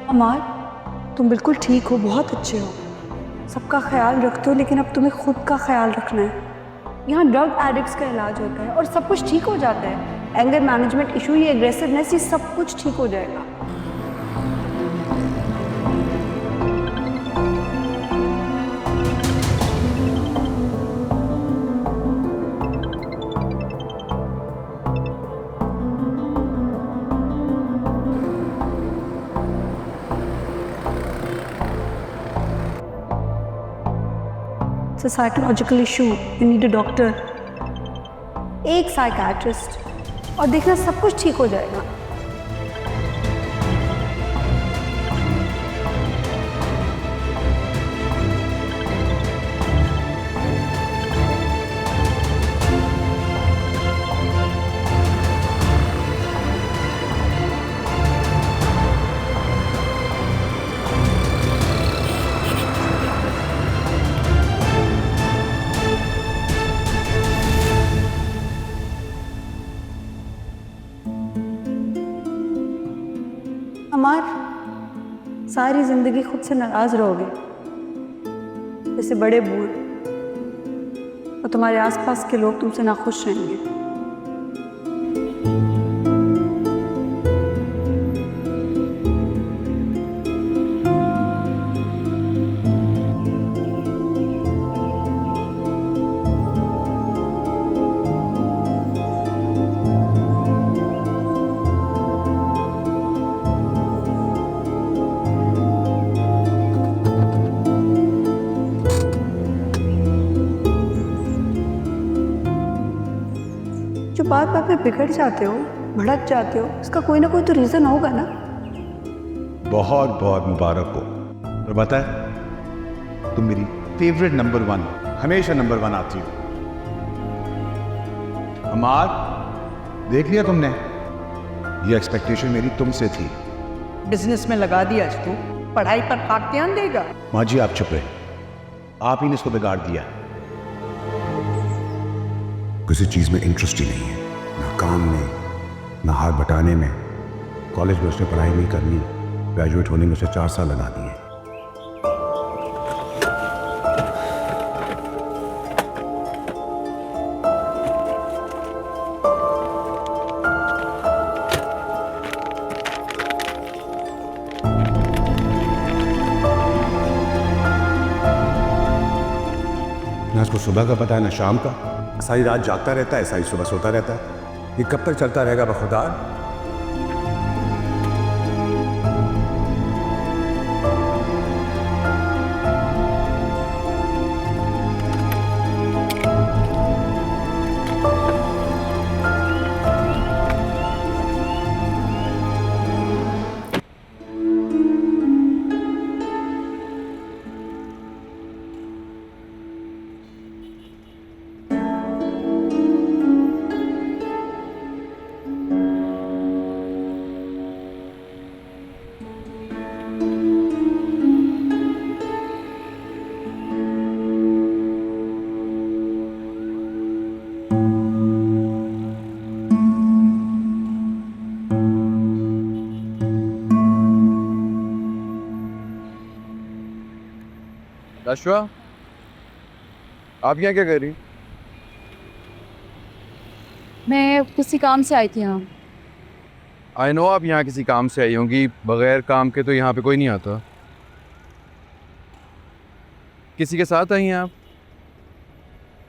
अमार, तुम बिल्कुल ठीक हो, बहुत अच्छे हो, सबका ख्याल रखते हो, लेकिन अब तुम्हें खुद का ख्याल रखना है। यहाँ ड्रग एडिक्ट्स का इलाज होता है और सब कुछ ठीक हो जाता है, एंगर मैनेजमेंट इशू, ये एग्रेसिवनेस, ये सब कुछ ठीक हो जाएगा। It's a psychological issue, you need a doctor, एक साइकियाट्रिस्ट, और देखना सब कुछ ठीक हो जाएगा। अमार, सारी जिंदगी खुद से नाराज रहोगे जैसे बड़े बूढ़, और तुम्हारे आसपास के लोग तुमसे नाखुश रहेंगे। बात बात में बिगड़ जाते हो, भड़क जाते हो, इसका कोई ना कोई तो रीज़न होगा ना। बहुत बहुत मुबारक हो। और पता है, तुम मेरी फेवरेट नंबर 1, हमेशा नंबर 1 आती हो। अमार, देख लिया तुमने, ये एक्सपेक्टेशन मेरी तुमसे थी। बिजनेस में लगा दिया तू, पढ़ाई पर खाक ध्यान देगा। माँ जी आप चुप रहे, आप ही ने इसको बिगाड़ दिया। किसी चीज में इंटरेस्ट ही नहीं है, ना काम में, ना हाथ बटाने में। कॉलेज में उसने पढ़ाई नहीं करनी, ग्रेजुएट होने में उसे 4 साल लगा दिए। ना इसको सुबह का पता है ना शाम का, सारी रात जागता रहता है, सारी सुबह सोता रहता है। ये कब तक चलता रहेगा बखुदा? अश्वा, आप यहाँ क्या कर रही? मैं किसी काम से आई थी यहाँ। आई नो आप यहाँ किसी काम से आई होंगी, बगैर काम के तो यहाँ पे कोई नहीं आता। किसी के साथ आई हैं आप?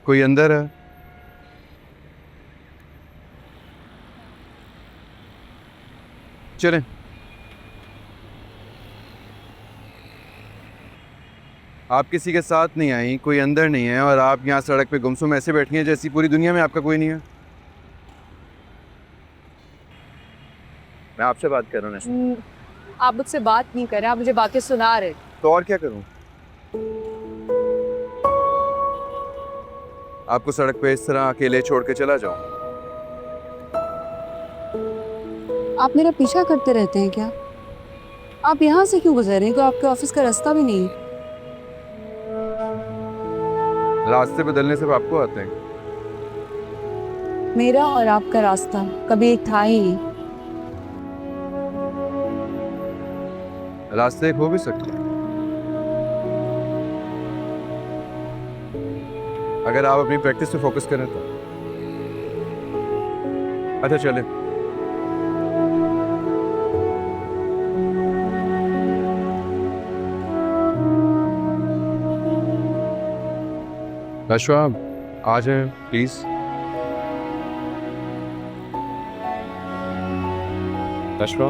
कोई अंदर है? चलें। आप किसी के साथ नहीं आई, कोई अंदर नहीं है, और आप यहाँ सड़क पे गुमसुम ऐसे बैठी हैं जैसी पूरी दुनिया में आपका कोई नहीं है। मैं आपसे बात कर रहा हूँ। आप मुझसे बात नहीं कर रहे, आप मुझे बातें सुना रहे। तो और क्या करूँ? आपको सड़क पे इस तरह अकेले छोड़ के चला जाऊँ? आप मेरा पीछा करते रहते हैं क्या? आप यहाँ से क्यों गुजर रहे हैं? तो आपके ऑफिस का रास्ता भी नहीं है। रास्ते बदलने से आपको आते हैं। मेरा और आपका रास्ता कभी एक था ही नहीं। रास्ते एक हो भी सकते हैं अगर आप अपनी प्रैक्टिस पे फोकस करें तो। अच्छा चले। अश्वा, आ जाए प्लीज। अश्वा,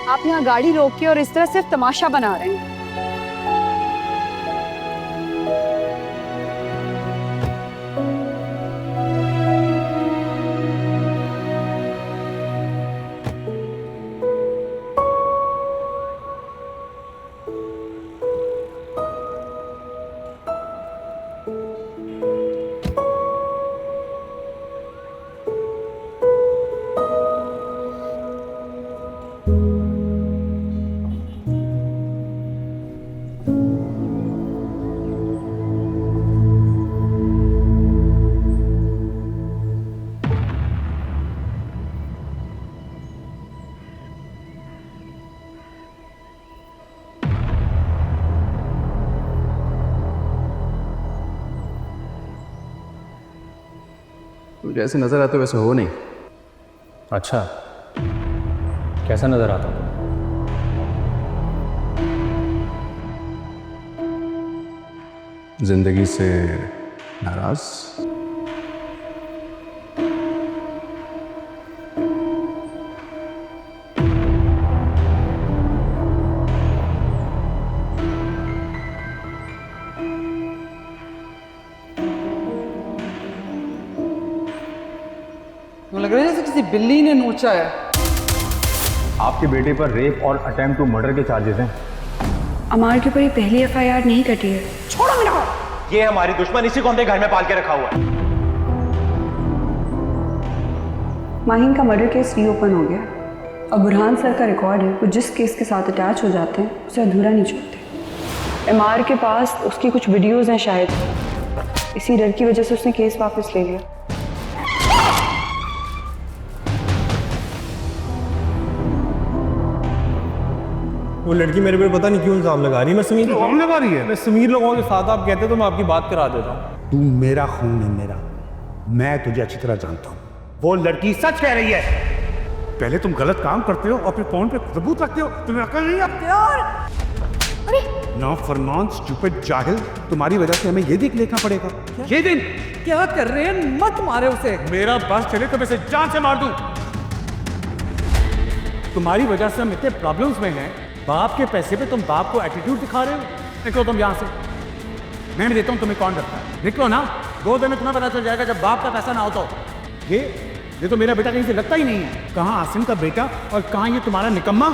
आप यहाँ गाड़ी रोक के और इस तरह सिर्फ तमाशा बना रहे हैं। तो जैसे नजर आते वैसे हो नहीं। अच्छा, कैसा नज़र आता हूँ? जिंदगी से नाराज? यूँ लग रहा है जैसे किसी बिल्ली ने नोचा है। आपके बेटे पर रेप और अटेम्प्ट टू मर्डर के चार्जेस हैं। अमार के ऊपर ये पहली FIR नहीं कटी है। छोड़ो मेरा को। ये हमारी दुश्मन, इसी को हमने घर में पाल के रखा हुआ है। माहिन का मर्डर केस रीओपन हो गया और बुरहान सर का रिकॉर्ड है, वो जिस केस के साथ अटैच हो जाते हैं उसे अधूरा नहीं छोड़ते। एमआर के पास उसकी कुछ वीडियोस हैं शायद, इसी डर की वजह से उसने केस वापस ले लिया। वो लड़की मेरे पे पता नहीं क्यों इल्जाम लगा रही है। मैं समीर इल्जाम लगा रही है? मैं समीर लोगों के साथ, आप कहते तो मैं आपकी बात करा देता हूँ। तू मेरा खून है, मेरा, मैं तुझे अच्छी तरह जानता हूँ। वो लड़की सच कह रही है। पहले तुम गलत काम करते हो और फिर फोन पे सबूत रखते हो। तुम्हें अकल नहीं है? ना फरमान स्टूपिड जाहिल, तुम्हारी वजह से हमें ये देख लेना पड़ेगा। ये दिन क्या कर रहे हैं? मत मारे उसे। मेरा बस चले तो मैं इसे जान से मार दूं। तुम्हारी वजह से हम इतने प्रॉब्लम्स में हैं। बाप के पैसे पे तुम बाप को एटीट्यूड दिखा रहे हो। निकलो तुम यहाँ से, मैं भी देता हूँ तुम्हें कौन रखता है। निकलो ना, 2 दिन में तुम्हें पता चल जाएगा जब बाप का पैसा ना हो तो। ये तो मेरा बेटा कहीं से लगता ही नहीं है। कहाँ आसिम का बेटा और कहाँ ये तुम्हारा निकम्मा।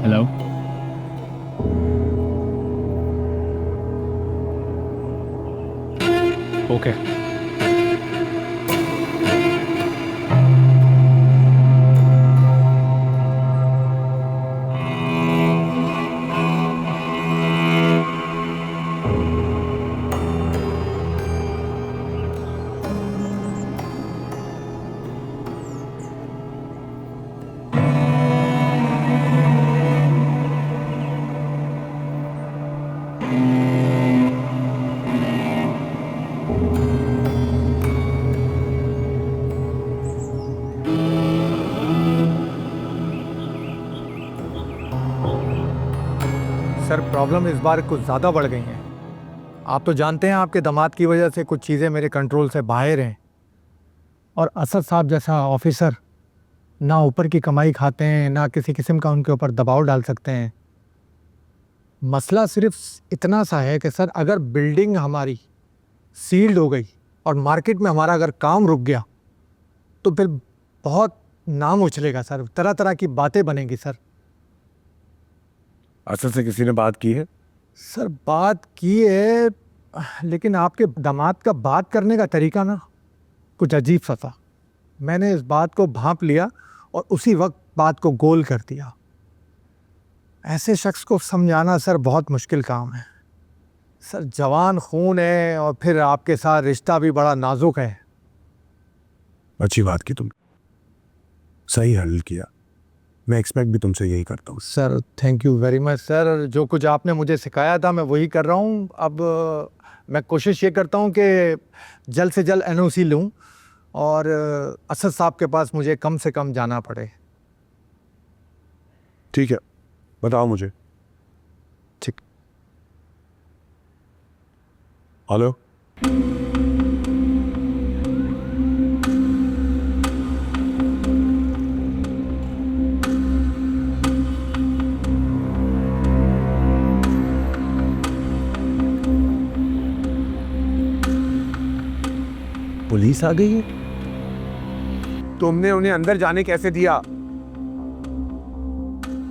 Hello, okay. सर प्रॉब्लम इस बार कुछ ज़्यादा बढ़ गई हैं। आप तो जानते हैं आपके दामाद की वजह से कुछ चीज़ें मेरे कंट्रोल से बाहर हैं, और असद साहब जैसा ऑफिसर ना ऊपर की कमाई खाते हैं, ना किसी किस्म का उनके ऊपर दबाव डाल सकते हैं। मसला सिर्फ इतना सा है कि सर अगर बिल्डिंग हमारी सील्ड हो गई और मार्केट में हमारा अगर काम रुक गया तो फिर बहुत नाम उछलेगा सर, तरह तरह की बातें बनेंगी सर। असल से किसी ने बात की है? सर बात की है, लेकिन आपके दामाद का बात करने का तरीका ना कुछ अजीब सा था। मैंने इस बात को भांप लिया और उसी वक्त बात को गोल कर दिया। ऐसे शख्स को समझाना सर बहुत मुश्किल काम है सर। जवान खून है और फिर आपके साथ रिश्ता भी बड़ा नाजुक है। अच्छी बात की, तुम सही हल किया। मैं एक्सपेक्ट भी तुमसे यही करता हूँ sir. Thank you very much sir. जो कुछ आपने मुझे सिखाया था मैं वही कर रहा हूँ। अब मैं कोशिश ये करता हूँ कि जल्द से जल्द NOC लूँ और असद साहब के पास मुझे कम से कम जाना पड़े। ठीक है, बताओ मुझे। ठीक। हेलो, पुलिस आ गई है? तुमने उन्हें अंदर जाने कैसे दिया?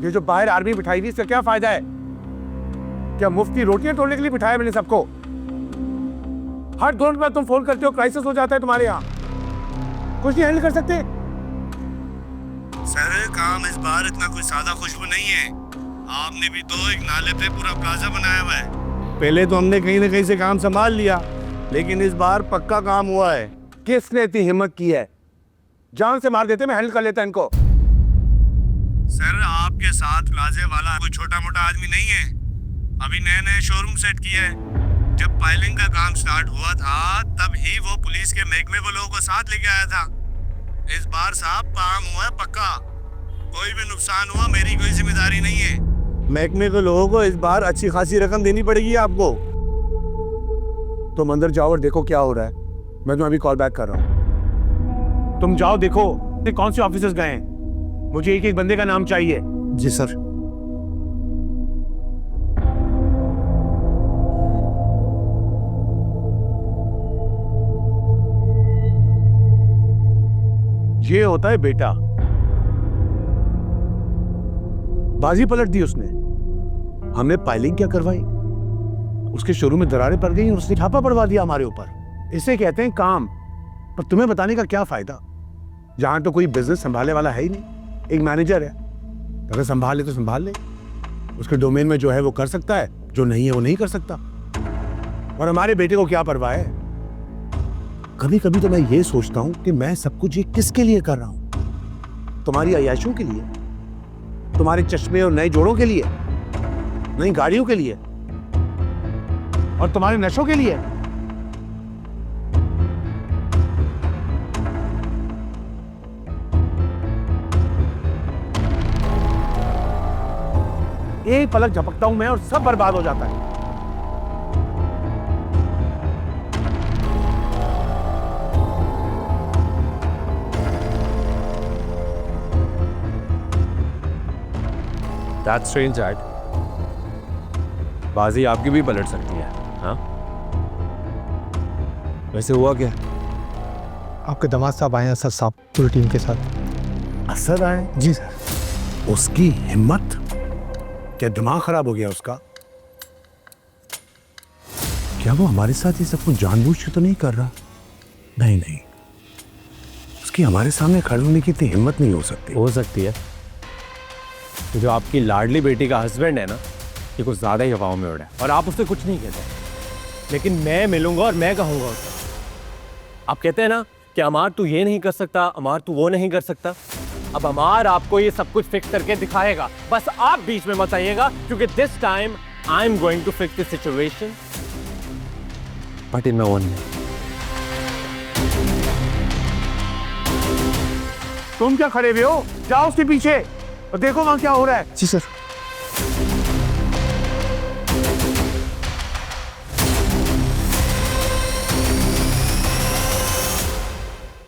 ये जो बाहर आर्मी बिठाई थी इसका क्या फायदा है? क्या मुफ्त की रोटियां तोड़ने के लिए बिठाया मैंने सबको? हर 2 मिनट बाद तुम फोन करते हो, क्राइसिस हो जाता है तुम्हारे यहाँ, कुछ नहीं हैंडल कर सकते? सर काम इस बार इतना कोई सादा खुशबू नहीं है। आपने भी तो एक नाले पे पूरा प्लाजा बनाया हुआ है। पहले तो हमने कहीं ना कहीं से काम संभाल लिया, लेकिन इस बार पक्का काम हुआ है। किसने इतनी हिम्मत की है? जान से मार देते, मैं हैंडल कर लेता इनको। सर आपके साथ प्लाजे वाला कोई छोटा मोटा आदमी नहीं है। अभी नए शोरूम सेट किया है। जब पाइलिंग का काम स्टार्ट हुआ था तब ही वो पुलिस के महकमे को लोगों को साथ लेके आया था। इस बार साहब काम हुआ है पक्का। कोई भी नुकसान हुआ मेरी कोई जिम्मेदारी नहीं है। महकमे के लोगों को इस बार अच्छी खासी रकम देनी पड़ेगी आपको। तुम अंदर जाओ और देखो क्या हो रहा है। मैं तुम्हें अभी कॉल बैक कर रहा हूँ। तुम जाओ देखो कौन से ऑफिसर्स गए हैं। मुझे एक एक बंदे का नाम चाहिए। जी सर। ये होता है बेटा। बाजी पलट दी उसने। हमने पाइलिंग क्या करवाई, उसके शोरूम में दरारें पड़ गई और उसने छापा पड़वा दिया हमारे ऊपर। इसे कहते हैं काम। पर तुम्हें बताने का क्या फायदा, जहां तो कोई बिजनेस संभालने वाला है ही नहीं। एक मैनेजर है, अगर संभाल ले तो संभाल ले। उसके डोमेन में जो है वो कर सकता है, जो नहीं है वो नहीं कर सकता। और हमारे बेटे को क्या परवाह है। कभी कभी तो मैं ये सोचता हूं कि मैं सब कुछ ये किसके लिए कर रहा हूं। तुम्हारी अय्याशों के लिए, तुम्हारे चश्मे और नए जोड़ों के लिए, नई गाड़ियों के लिए और तुम्हारे नशों के लिए। एक पलक झपकता हूं मैं और सब बर्बाद हो जाता है। That's strange, Dad. बाजी आपकी भी पलट सकती है। हाँ, वैसे हुआ क्या? आपके दामाद साहब आए हैं असद साहब पूरी टीम के साथ। असद आए? जी सर। उसकी हिम्मत, क्या दिमाग खराब हो गया उसका? क्या वो हमारे साथ ये सब कुछ जानबूझ के तो नहीं कर रहा? नहीं नहीं, उसकी हमारे सामने खड़े होने की इतनी हिम्मत नहीं हो सकती। हो सकती है। तो जो आपकी लाडली बेटी का हस्बैंड है ना, ये कुछ ज़्यादा ही हवाओं में उड़ा है और आप उससे कुछ नहीं कहते। लेकिन मैं मिलूंगा और मैं कहूँगा उससे। आप कहते हैं ना कि अमार तू ये नहीं कर सकता, अमार तू वो नहीं कर सकता। अब अमार आपको ये सब कुछ फिक्स करके दिखाएगा, बस आप बीच में मत आइएगा, क्योंकि this time I am going to fix the situation but in my own way. तुम क्या खड़े हुए हो? जाओ उसके पीछे और देखो वहां क्या हो रहा है। जी सर।